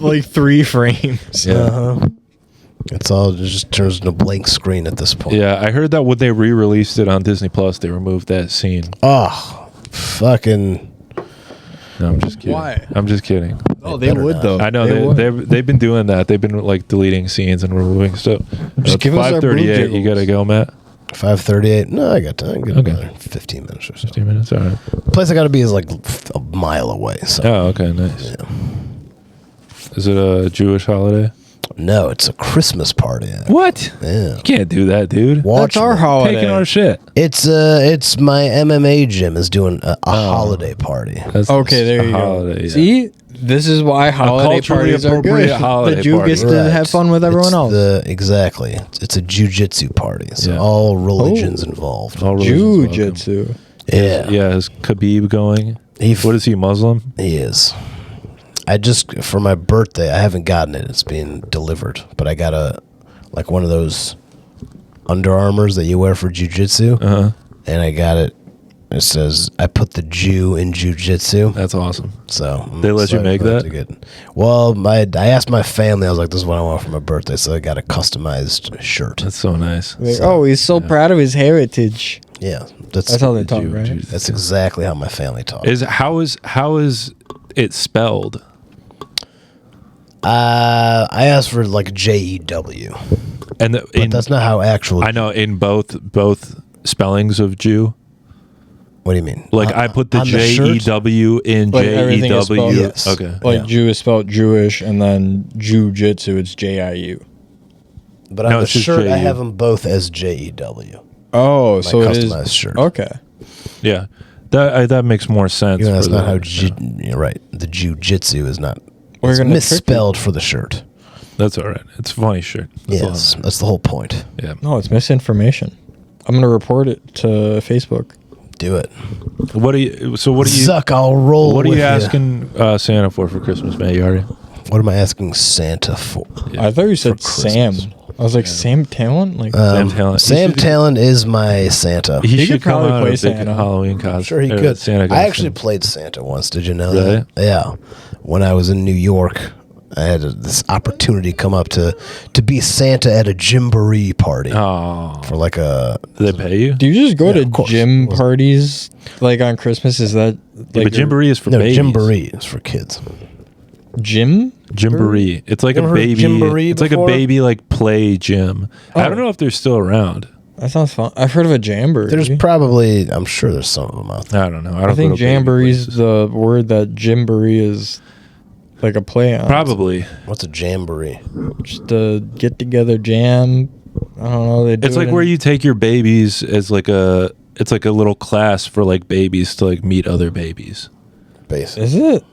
D: Like 3 frames.
B: Yeah.
A: uh-huh. It's all it just turns into a blank screen at this point.
B: Yeah, I heard that when they re-released it on Disney Plus, they removed that scene.
A: Oh, fucking.
B: No, I'm just kidding.
D: Why?
B: I'm just kidding.
D: Oh, they
A: better
D: would
A: not.
D: though.
B: I know
D: would.
B: they've been doing that. They've been like deleting scenes and removing stuff.
D: Just give us our boob
B: 5:38. You
D: jiggles.
B: gotta go, Matt.
A: 5:38. No, I got time. Good
B: Okay.
A: another 15 minutes or so.
B: 15 minutes. All right.
A: The place I got to be is like a mile away. So
B: Oh, okay, nice. Is it a Jewish holiday?
A: no, it's a Christmas party.
B: What?
A: Yeah.
B: You can't do that, dude.
A: Watch
D: That's our
A: me.
D: holiday.
B: Taking our shit.
A: It's my MMA gym is doing a holiday party.
B: That's
D: Okay, there
B: a
D: you go.
B: holiday, yeah.
D: See, this is why holiday
B: culturally
D: parties are
B: appropriate
D: good.
B: holiday
D: The Jew
B: party.
D: gets to have fun with everyone
A: It's
D: else.
A: Exactly. It's a jujitsu party. So
B: Yeah.
A: all religions involved.
B: All religions welcome.
D: Jiu-jitsu.
A: Yeah.
B: Yeah, is Khabib going?
A: He,
B: What is he, Muslim?
A: he is. I just for my birthday, I haven't gotten it. It's being delivered, but I got one of those Under Armours that you wear for jujitsu,
B: Uh-huh.
A: and I got it It says, I put the Jew in jujitsu.
B: That's awesome.
A: So
B: They let you make that?
A: Well, I asked my family. I was like, "This is what I want for my birthday." So I got a customized shirt.
B: That's so nice.
D: Like, he's so proud of his heritage.
A: Yeah,
D: That's how they talk,
B: Jew-
D: right?
B: Jew-
A: That's exactly how my family talks.
B: How is it spelled?
A: I asked for like JEW,
B: And
A: but that's not how actual.
B: I know in both spellings of Jew.
A: What do you mean?
B: Like I put the
A: on the shirt?
B: JEW in
D: Like everything is spelled-
B: JEW.
A: Yes.
B: Okay.
D: Like
A: Yeah.
D: Jew is spelled Jewish, and then Jiu-Jitsu, it's JIU.
A: But on
B: No,
A: the
B: it's just
A: shirt, I
B: JU.
A: have them both as JEW.
D: Oh,
A: My
D: so it is.
A: customized shirt.
D: Okay.
B: Yeah. That makes more sense.
A: You know, that's
B: for
A: not how.
B: the-
A: You're right. The jujitsu is not.
D: We're
A: It's
D: gonna trick
A: misspelled for the shirt.
B: That's all right. It's a funny shirt. That's all
A: Yes,
B: right.
A: that's the whole point.
B: Yeah.
D: No, it's misinformation. I'm gonna report it to Facebook.
A: Do it.
B: What are you?
A: Zuck, I'll roll.
B: What are
A: with
B: you asking Santa for Christmas, man? Yari?
A: What am I asking Santa for?
B: Yeah.
D: I thought you said
A: For
D: Sam.
A: Christmas.
D: I was like, Sam Talent? Like,
B: Sam Talent.
A: Sam
B: He should-
A: Talent is my Santa.
B: He
D: He
B: should
D: could
B: come
D: probably
B: out
D: play
B: in a big
D: Santa.
B: Halloween costume.
A: Sure, he could.
B: Santa
A: I
B: costume.
A: actually played Santa once. Did you know
B: Really?
A: that? Yeah. When I was in New York, I had this opportunity come up to be Santa at a jamboree party
B: Oh,
A: for like a.
B: did they pay you?
D: do you just go
A: Yeah,
D: to
A: of course.
D: gym parties like on Christmas? Is that
B: Yeah,
D: like
B: but Jamboree is for
A: No,
B: babies.
A: jamboree is for kids.
D: gym?
B: Jamboree. It's like
A: You
B: a
A: ever heard of
B: baby.
A: Jamboree
B: It's like a
A: before?
B: baby like play gym. I
D: Oh.
B: don't know if they're still around.
D: That sounds fun. I've heard of a jamboree.
A: There's probably, I'm sure there's some of them out there.
B: I don't know. I don't
D: I think
B: go to baby
D: jamboree's
B: places.
D: the word that jamboree is like a play on.
B: Probably.
A: What's a jamboree?
D: Just a get together jam. I don't know. They do
B: It's
D: it
B: like
D: in-
B: where you take your babies as like a. It's like a little class for like babies to like meet other babies.
A: Basically.
D: Is it?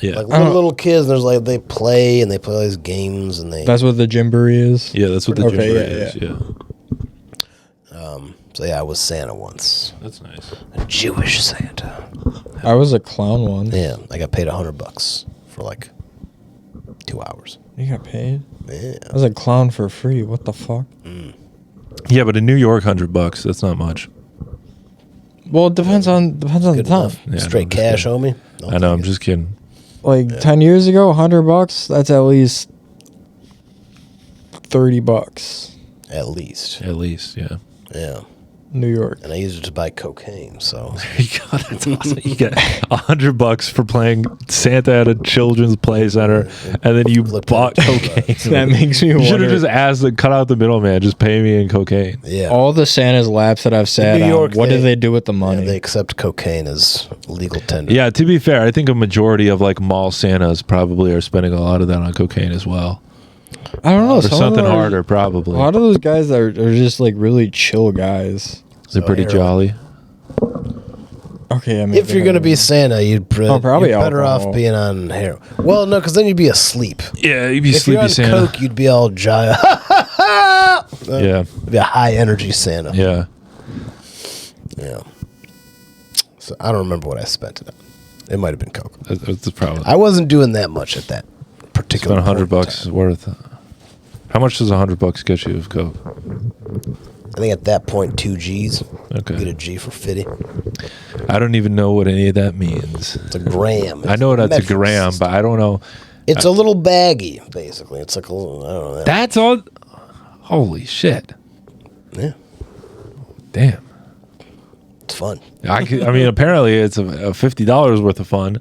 B: Yeah.
A: Like
D: I don't-
A: little kids, there's like, they play and they play all these games and they.
D: That's what the jamboree is.
B: Yeah, that's what the
D: Okay,
B: jamboree
D: yeah,
B: is. Yeah.
A: So yeah, I was Santa once.
B: That's nice.
A: A Jewish Santa.
D: I was a clown once.
A: Yeah, I got paid $100 for like 2 hours.
D: You got paid?
A: Yeah.
D: I was a clown for free. What the fuck?
B: Yeah, but in New York, $100. That's not much.
D: Well, it depends on the
A: Good
D: time.
A: enough.
B: Yeah,
A: Straight
B: I'm just
A: cash,
B: kidding.
A: homie. I'll
B: I know.
A: take
B: I'm
A: it.
B: just kidding.
D: Like 10 years ago, $100. That's at least $30.
A: At least.
B: At least, yeah.
A: Yeah.
D: New York.
A: And I used it to buy cocaine, so.
B: God, that's awesome. You get $100 for playing Santa at a children's play center, and then you
A: Flip
B: bought
A: it.
B: cocaine.
D: That makes me
B: You should
D: wonder.
B: have just asked to cut out the middleman. Just pay me in cocaine.
A: Yeah.
D: All the Santa's laps that I've sat
A: New
D: on,
A: York,
D: what do
A: they-
D: they do with the
A: Yeah,
D: money?
A: they accept cocaine as legal tender.
B: Yeah, to be fair, I think a majority of like mall Santas probably are spending a lot of that on cocaine as well,
D: I don't know.
B: or
D: some of
B: something
D: them are-
B: harder. Probably.
D: A lot of those guys are just like really chill guys.
B: They're pretty
A: heroin.
B: jolly.
D: Okay, I mean,
A: If you're gonna be Santa, you'd
D: probably
A: you're better
D: alcohol.
A: off being on heroin. Well, no, because then you'd be asleep.
B: Yeah, you'd be
A: If you're
B: sleepy
A: on
B: Santa.
A: coke, you'd be all giant.
B: Yeah,
A: It'd be a high energy Santa.
B: yeah.
A: Yeah. So I don't remember what I spent it on. It might have been coke.
B: That's the problem.
A: I wasn't doing that much at that particular.
B: Spent
A: point in
B: $100
A: time.
B: worth. How much does $100 get you of coke?
A: I think at that point 2 G's.
B: Okay.
A: Get a G for 50.
B: I don't even know what any of that means.
A: It's a gram.
B: I know
A: It's
B: that's a
A: metric
B: gram,
A: system.
B: but I don't know.
A: It's a little baggy, basically. It's like a little. I don't know.
B: That's all. Holy shit!
A: Yeah,
B: Damn.
A: it's fun.
B: I mean, apparently it's a $50 worth of fun.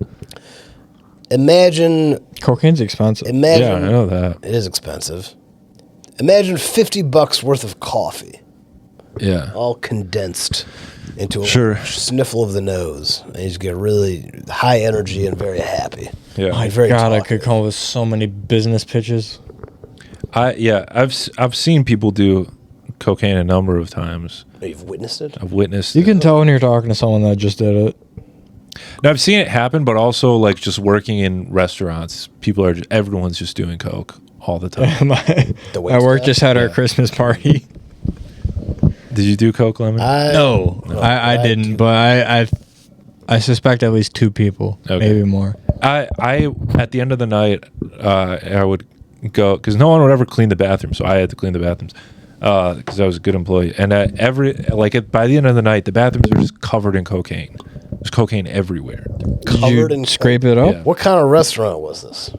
A: Imagine.
D: cocaine's expensive.
B: Yeah, I
A: Imagine.
B: know that.
A: It is expensive. Imagine $50 worth of coffee,
B: Yeah.
A: all condensed into a
B: Sure.
A: sniffle of the nose, and you just get really high energy and very happy.
B: Yeah.
D: My
A: very
D: God, I
A: talkative.
D: could come up with so many business pitches.
B: I've seen people do cocaine a number of times.
A: You've witnessed it.
B: I've witnessed.
D: You
B: it.
D: can tell when you're talking to someone that just did it.
B: Now, I've seen it happen, but also like just working in restaurants, everyone's just doing coke all the time.
A: The
D: At work
A: waitstaff?
D: just had our
A: Yeah.
D: Christmas party.
B: Did you do coke, Lemon?
D: No, I
A: I
D: didn't,
A: do.
D: but I suspect at least 2 people,
B: Okay.
D: maybe more.
B: I at the end of the night, I would go because no one would ever clean the bathroom, so I had to clean the bathrooms. because I was a good employee. And by the end of the night, the bathrooms were just covered in cocaine. There's cocaine everywhere.
A: Covered in
D: scrape it up?
B: Yeah.
A: What kind of restaurant was this?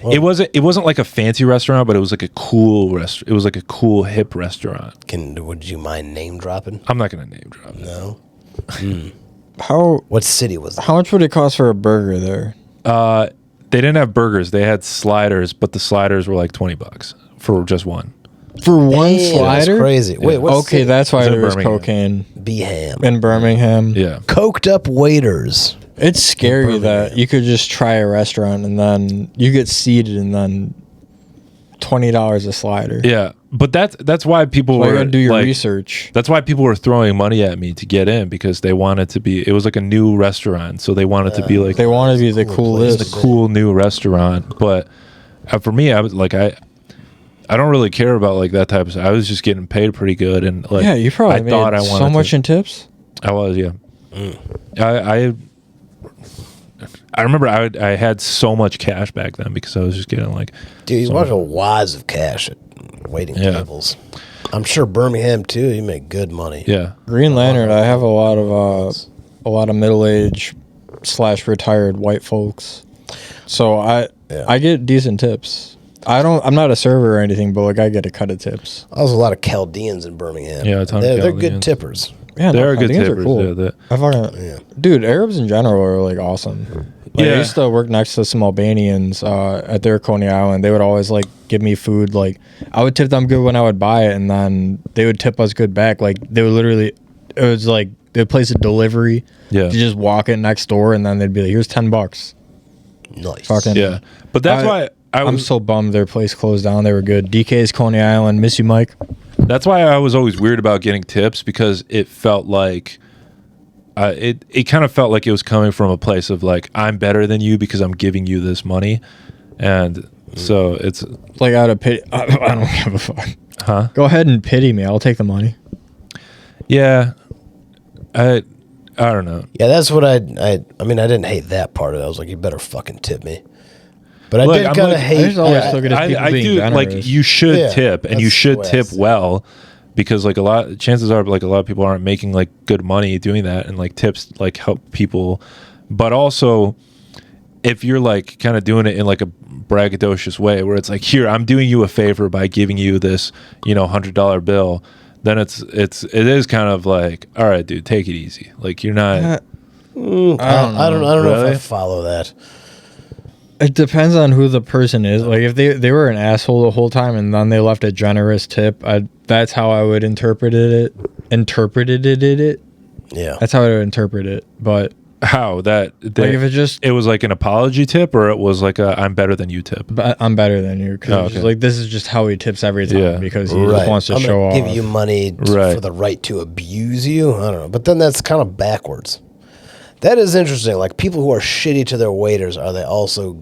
B: It wasn't like a fancy restaurant, but it was like a cool It was like a cool hip restaurant.
A: Would you mind name dropping?
B: I'm not gonna name drop.
A: No.
D: What
A: city was that?
D: How much would it cost for a burger there?
B: They didn't have burgers. They had sliders, but the sliders were like $20 for just one.
D: For one
A: Damn,
D: slider?
A: That's crazy. Wait, what
D: Okay,
A: city?
D: that's why
B: It's in
D: there was
B: Birmingham.
D: cocaine
A: Beham.
D: in Birmingham.
B: Yeah.
A: Coked up waiters.
D: It's scary that you could just try a restaurant and then you get seated and then $20 a slider.
B: Yeah, but that's why people
D: So you
B: were
D: gotta do your
B: like,
D: research.
B: That's why people were throwing money at me to get in because they wanted to be. It was like a new restaurant, so they wanted to be like
D: They want to be the
A: Cool place
D: coolest.
A: to
B: cool new restaurant. But for me, I was like I don't really care about like that type of stuff. I was just getting paid pretty good, and like
D: Yeah, you probably
B: I
D: made
B: thought I wanted
D: so much
B: to,
D: in tips.
B: I was, yeah. I remember I had so much cash back then because I was just getting like,
A: Dude, you watch a wads of cash at waiting tables. I'm sure Birmingham too. You make good money.
B: yeah,
D: Green Lantern, I have a lot of middle-aged / retired white folks. So I get decent tips. I'm not a server or anything, but like I get a cut of tips.
A: There's a lot of Chaldeans in Birmingham.
B: Yeah, a ton of
A: They're good
B: Chaldeans.
A: tippers.
D: Yeah,
B: they're good
D: Chaldeans
B: tippers.
D: are cool.
B: Yeah, that-
D: I fucking dude, Arabs in general are like awesome. Like, I used to work next to some Albanians at their Coney Island. They would always like give me food. Like I would tip them good when I would buy it, and then they would tip us good back. Like they would literally, it was like they'd place a delivery.
B: Yeah.
D: You just walk in next door, and then they'd be like, "Here's $10."
A: Nice.
D: Fucking
B: yeah. But that's why
D: I'm so bummed their place closed down. They were good. DK's Coney Island. Miss you, Mike.
B: That's why I was always weird about getting tips because it felt like it kind of felt like it was coming from a place of like I'm better than you because I'm giving you this money, and so it's
D: Like out of pity, I don't give a fuck.
B: huh?
D: Go ahead and pity me. I'll take the money.
B: Yeah, I don't know.
A: Yeah, that's what I mean, I didn't hate that part of it. I was like, you better fucking tip me. But I
B: Look,
A: did
B: I'm
A: kind of
B: like-
A: hate.
D: I just always took it as people
B: I
D: being
B: do like
D: generous.
B: you should
A: Yeah,
B: tip and you
A: that's
B: should
A: the way I
B: tip
A: see it.
B: well because like chances are like a lot of people aren't making like good money doing that and like tips like help people, but also if you're like kind of doing it in like a braggadocious way where it's like here I'm doing you a favor by giving you this $100 bill, then it is kind of like all right dude, take it easy, like you're not.
A: I don't know if
B: Really?
A: I follow that.
D: It depends on who the person is. Like if they were an asshole the whole time and then they left a generous tip, that's how I would interpret it.
A: Yeah.
D: That's how I would interpret it. But
B: How that
D: like if
B: it was like an apology tip or it was like a I'm better than you tip.
D: I'm better than you, because
B: okay.
D: like this is just how he tips every time
B: Yeah.
D: because he
A: Right.
D: just wants to
A: I'm
D: show
A: gonna
D: off.
A: give you money
B: Right.
A: for the right to abuse you. I don't know. But then that's kind of backwards. That is interesting. Like people who are shitty to their waiters, are they also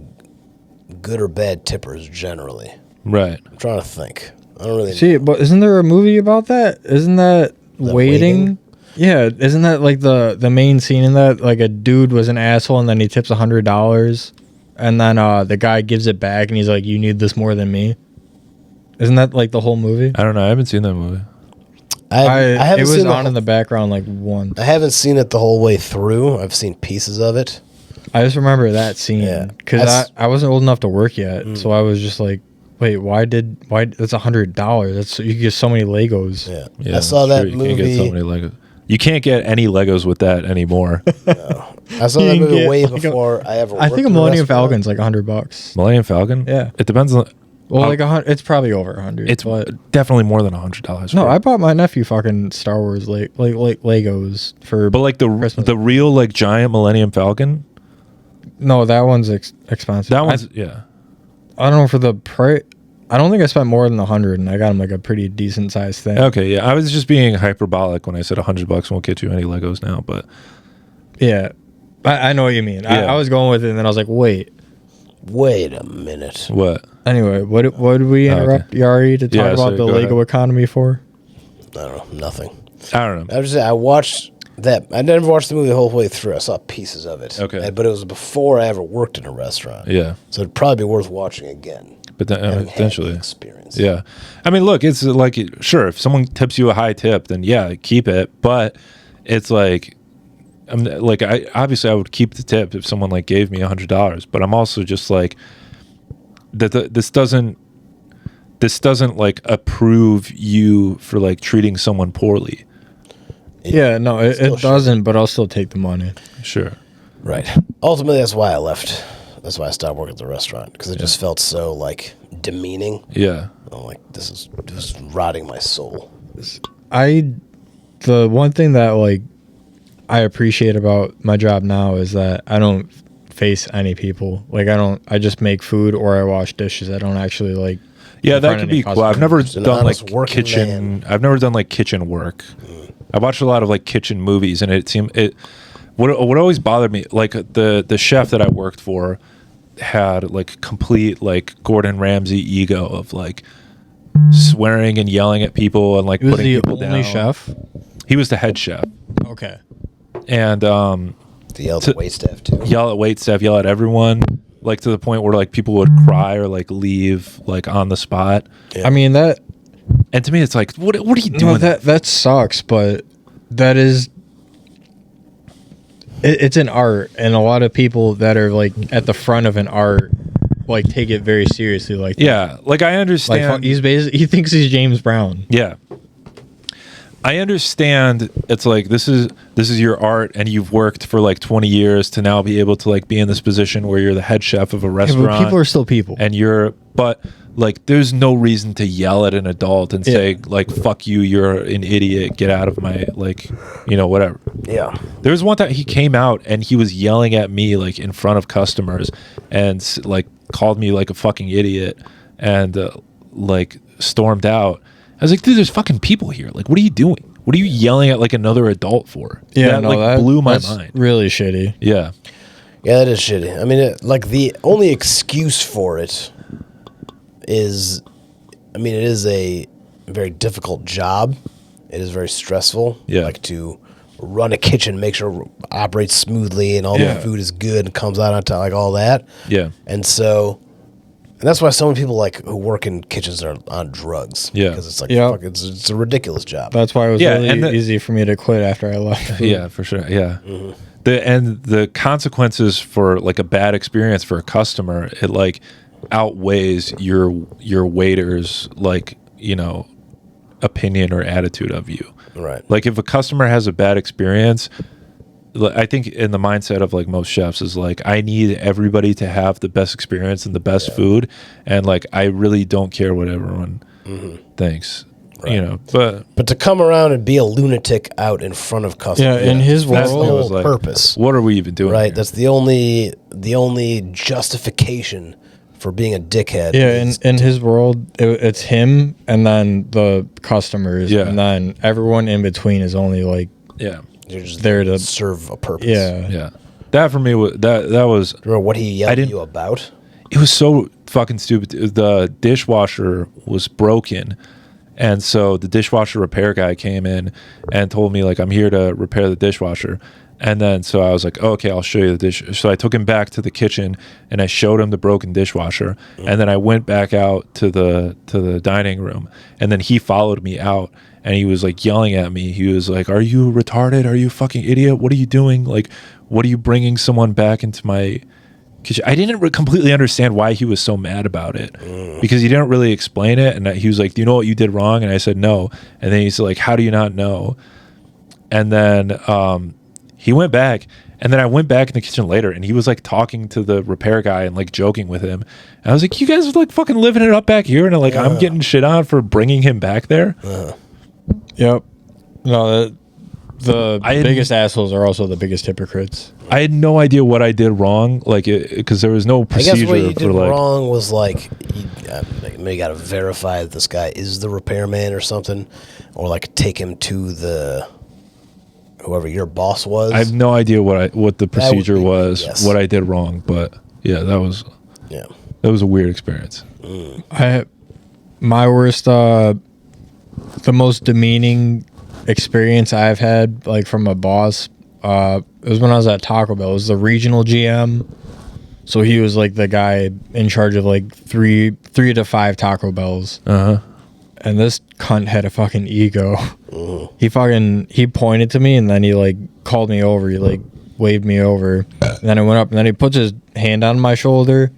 A: good or bad tippers generally?
B: Right.
A: I'm trying to think. I don't really
D: See, but isn't there a movie about that? Isn't that
A: Waiting?
D: waiting? Yeah, isn't that like the main scene in that? Like a dude was an asshole and then he tips $100, and then the guy gives it back and he's like, "You need this more than me." Isn't that like the whole movie?
B: I don't know. I haven't seen that movie.
A: I haven't
D: it was
A: seen
D: on in the background like once.
A: I haven't seen it the whole way through. I've seen pieces of it.
D: I just remember that scene
A: Yeah.
D: because
A: That's-
D: I wasn't old enough to work yet, so I was just like, "Wait, why? That's $100. That's you get so many Legos."
A: Yeah.
B: Yeah,
A: I saw that
B: you can't get so
A: movie.
B: many Legos. You can't get any Legos with that anymore.
A: I saw that
D: You can
A: movie
D: get
A: way
D: like a-
A: before I ever
D: I
A: worked
D: think a
A: in
D: Millennium
A: restaurant.
D: Falcon's like $100.
B: Millennium Falcon.
D: Yeah.
B: It depends on.
D: Well,
B: Oh.
D: like it's probably over 100.
B: It's
D: but
B: definitely more than $100.
D: no, I bought my nephew fucking Star Wars like Legos for.
B: But like
D: Christmas.
B: the real like giant Millennium Falcon.
D: No, that one's expensive.
B: That one's yeah.
D: I don't know for the price. I don't think I spent more than 100, and I got him like a pretty decent sized thing.
B: Okay, yeah. I was just being hyperbolic when I said $100 won't get you any Legos now, but
D: Yeah, I know what you mean.
B: Yeah.
D: I was going with it, and then I was like, wait.
A: Wait a minute.
B: what?
D: Anyway, what did we interrupt Yaari to talk
B: Yeah, so
D: about the
B: go
D: Lego
B: ahead.
D: economy for?
A: I don't know. Nothing.
B: I don't know.
A: I was just, I watched that. I never watched the movie the whole way through. I saw pieces of it.
B: Okay.
A: But it was before I ever worked in a restaurant.
B: Yeah.
A: So it'd probably be worth watching again.
B: but then
A: Having had the
B: eventually,
A: experience.
B: yeah. I mean, look, it's like sure, if someone tips you a high tip, then yeah, keep it. But it's like, I'm like, I obviously I would keep the tip if someone like gave me $100, but I'm also just like that. This doesn't like approve you for like treating someone poorly.
D: Yeah, no, it doesn't, but I'll still take the money.
B: Sure.
A: Right. Ultimately, that's why I left. That's why I stopped working at the restaurant, because it just felt so like demeaning.
B: Yeah.
A: I'm like, this is rotting my soul.
D: The one thing that like I appreciate about my job now is that I don't face any people. Like I just make food or I wash dishes. I don't actually like.
B: Yeah, that could be cool. I've never done like kitchen.
A: Man.
B: I've never done like kitchen work. I watched a lot of like kitchen movies, and it seemed what always bothered me, like the chef that I worked for had like complete like Gordon Ramsay ego of like swearing and yelling at people and like
D: He was
B: putting
D: the
B: people
D: only
B: down.
D: chef.
B: He was the head chef,
D: Okay.
B: and
A: To yell at the waitstaff too.
B: yell at waitstaff, yell at everyone, like to the point where like people would cry or like leave like on the spot.
A: Yeah.
D: I mean that.
B: And to me, it's like, what are you doing?
D: No, that sucks, but that is. It's an art, and a lot of people that are like at the front of an art, like take it very seriously. Like that.
B: Yeah, like I understand.
D: Like he thinks he's James Brown.
B: Yeah. I understand it's like this is your art and you've worked for like 20 years to now be able to like be in this position where you're the head chef of a
D: Yeah,
B: restaurant.
D: but people are still people.
B: And but like there's no reason to yell at an adult and say like fuck you, you're an idiot, get out of my like, whatever.
A: Yeah.
B: There was one time he came out and he was yelling at me like in front of customers and like called me like a fucking idiot and like stormed out. I was like, dude, there's fucking people here. Like, what are you doing? What are you yelling at like another adult for?
D: Yeah,
B: that blew my
D: that's
B: mind.
D: really shitty.
B: Yeah.
A: Yeah, that is shitty. I mean, like the only excuse for it is, it is a very difficult job. It is very stressful.
B: Yeah.
A: Like to run a kitchen, make sure it operates smoothly and all the food is good and comes out on time, like all that.
B: Yeah.
A: And that's why so many people like who work in kitchens are on drugs.
B: Yeah.
A: Because it's like,
D: Yeah.
A: fuck, it's a ridiculous job.
D: That's why it was
B: and
D: really easy for me to quit after I left.
B: Yeah, for sure. Yeah. The consequences for like a bad experience for a customer, it like outweighs your waiter's like, opinion or attitude of you.
A: Right.
B: Like if a customer has a bad experience, I think in the mindset of like most chefs is like, I need everybody to have the best experience and the best food. And like, I really don't care what everyone thinks,
A: Right.
B: but
A: to come around and be a lunatic out in front of customers.
D: Yeah, in his
A: that's the
D: world,
A: whole
B: was like,
A: purpose.
B: what are we even doing?
A: Right.
B: here?
A: That's the only justification for being a dickhead.
D: Yeah,
A: is
D: in his world, it's him and then the customers,
B: Yeah.
D: and then everyone in between is only like
B: Yeah.
A: you're just
D: there to
A: serve a purpose.
D: yeah.
B: Yeah. That for me was that was
A: Remember what he yelled
B: I
A: at
B: didn't-
A: you about?
B: it was so fucking stupid. The dishwasher was broken. And so the dishwasher repair guy came in and told me like, I'm here to repair the dishwasher. And then so I was like, oh, okay, I'll show you the dish. So I took him back to the kitchen and I showed him the broken dishwasher. And then I went back out to the dining room. And then he followed me out and he was like yelling at me. He was like, are you retarded? Are you a fucking idiot? What are you doing? Like, what are you bringing someone back into my kitchen? I didn't completely understand why he was so mad about it because he didn't really explain it. And he was like, do you know what you did wrong? And I said, no. And then he's like, how do you not know? And then he went back, and then I went back in the kitchen later, and he was like talking to the repair guy and like joking with him. And I was like, you guys are like fucking living it up back here, and like I'm getting shit on for bringing him back there.
D: Yep. No, the
B: I
D: biggest assholes are also the biggest hypocrites.
B: I had no idea what I did wrong, like because there was no
A: I
B: procedure
A: guess what you did
B: for like.
A: wrong was like you got to verify that this guy is the repairman or something, or like take him to the whoever your boss was.
B: I have no idea what the procedure
A: be-
B: was,
A: yes.
B: what I did wrong, but yeah, that was a weird experience.
D: My worst, the most demeaning experience I've had, like from a boss, it was when I was at Taco Bell. It was the regional GM. So he was like the guy in charge of like three to 5 Taco Bells. And this cunt had a fucking ego. He pointed to me, and then he like called me over. He like waved me over. And then I went up, and then he puts his hand on my shoulder,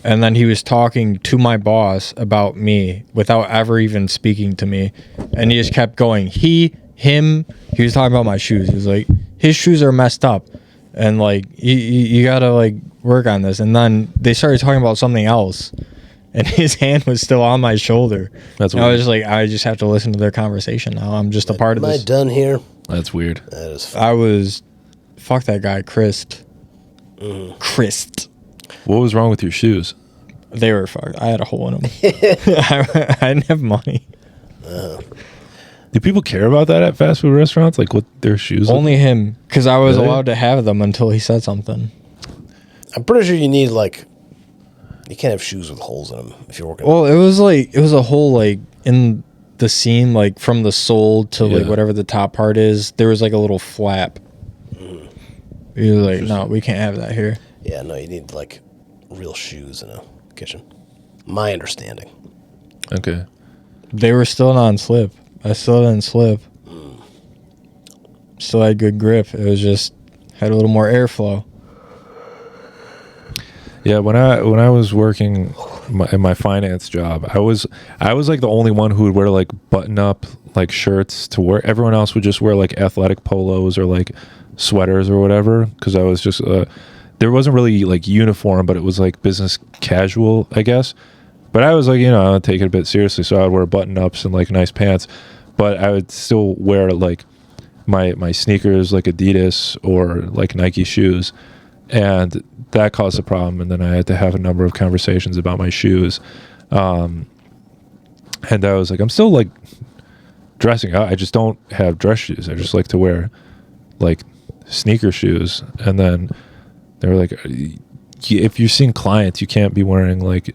D: and then he was talking to my boss about me without ever even speaking to me. And he just kept going. He was talking about my shoes. He was like, his shoes are messed up, and like you gotta like work on this. And then they started talking about something else, and his hand was still on my shoulder.
B: That's
D: and
B: weird.
D: I was just like, I just have to listen to their conversation now. I'm just a part of
A: Am I
D: this.
A: done here?
B: That's weird.
A: That is
D: Fuck that guy, Christ. Christ.
B: What was wrong with your shoes?
D: They were fucked. I had a hole in them. I didn't have money.
B: Do people care about that at fast food restaurants? Like what their shoes?
D: Only him, because I was
B: Really?
D: allowed to have them until he said something.
A: I'm pretty sure you need like, you can't have shoes with holes in them if you're working.
D: Well, it was a hole like in the seam, like from the sole to like
B: Yeah.
D: whatever the top part is. There was like a little flap. He was like, no, we can't have that here.
A: Yeah, no, you need like real shoes in a kitchen. My understanding.
B: Okay.
D: They were still non-slip. I still didn't slip. Still had good grip. It was just had a little more airflow.
B: Yeah, when I was working in my finance job, I was like the only one who would wear like button up like shirts to wear. Everyone else would just wear like athletic polos or like sweaters or whatever, because I was just there wasn't really like uniform, but it was like business casual, I guess. But I was like, I'd take it a bit seriously, so I would wear button ups and like nice pants, but I would still wear like my sneakers, like Adidas or like Nike shoes. And that caused a problem, and then I had to have a number of conversations about my shoes. And I was like, I'm still like dressing out. I just don't have dress shoes. I just like to wear like sneaker shoes. And then they were like, if you're seeing clients, you can't be wearing like,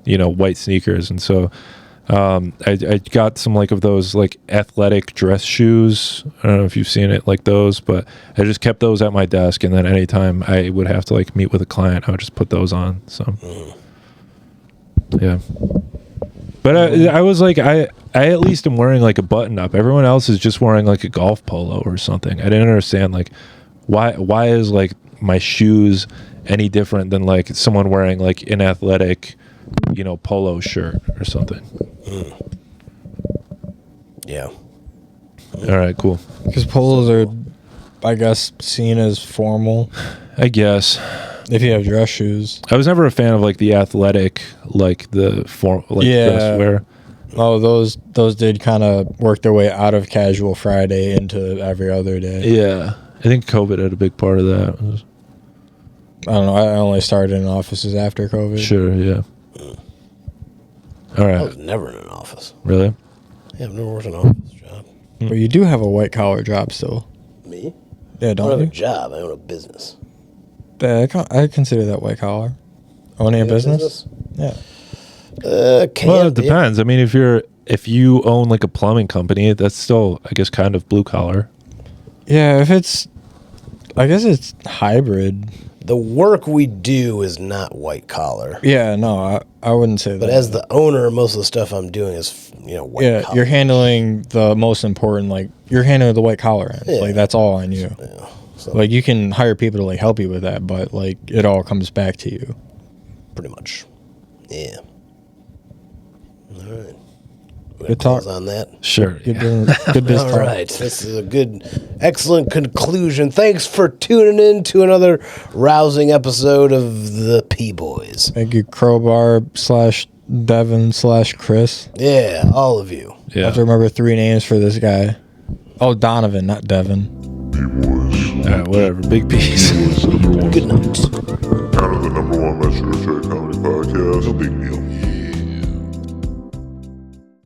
B: white sneakers. And so I got some like of those like athletic dress shoes. I don't know if you've seen it, like those, but I just kept those at my desk, and then anytime I would have to like meet with a client, I would just put those on. So yeah, but I was like, I at least am wearing like a button up. Everyone else is just wearing like a golf polo or something. I didn't understand like why is like my shoes any different than like someone wearing like an athletic polo shirt or something.
A: Yeah.
B: All right, cool.
D: Because polos are, I guess, seen as formal
B: I guess
D: if you have dress shoes.
B: I was never a fan of like the athletic, like the dress wear.
D: Oh, those did kind of work their way out of casual Friday into every other day.
B: Yeah, I think COVID had a big part of that.
D: I don't know. I only started in offices after COVID.
B: Sure, yeah. All
A: I
B: right,
A: was never in an office.
B: really?
A: Yeah, I've never worked an office job.
D: But you do have a white collar job still.
A: Me?
D: Yeah,
A: I don't
D: don't
A: have a
D: you?
A: job. I own a business.
D: I consider that white collar. Owning a
A: You have
D: business? Yeah.
A: Can
B: Well, it
A: be.
B: depends. I mean, if you own like a plumbing company, that's still, I guess, kind of blue collar.
D: Yeah, I guess it's hybrid.
A: The work we do is not white collar.
D: Yeah, no, I wouldn't say that.
A: But as the owner, most of the stuff I'm doing is, white collar.
D: you're handling the most important, like, you're handling the white collar end.
A: Yeah.
D: Like, that's all on you.
A: Yeah. So
D: Like, you can hire people to, like, help you with that, but, like, it all comes back to you.
A: pretty much. Yeah. All right.
D: Good talk.
A: Close on that.
B: Sure.
D: Good business
A: All
D: talk.
A: right. This is a excellent conclusion. Thanks for tuning in to another rousing episode of the P-Boys.
D: Thank you, Crowbar / Devin / Chris.
A: Yeah, all of you.
D: I
B: Yeah.
D: have to remember 3 names for this guy. Oh, Donovan, not Devin.
B: All right, whatever. Big piece.
A: Good night.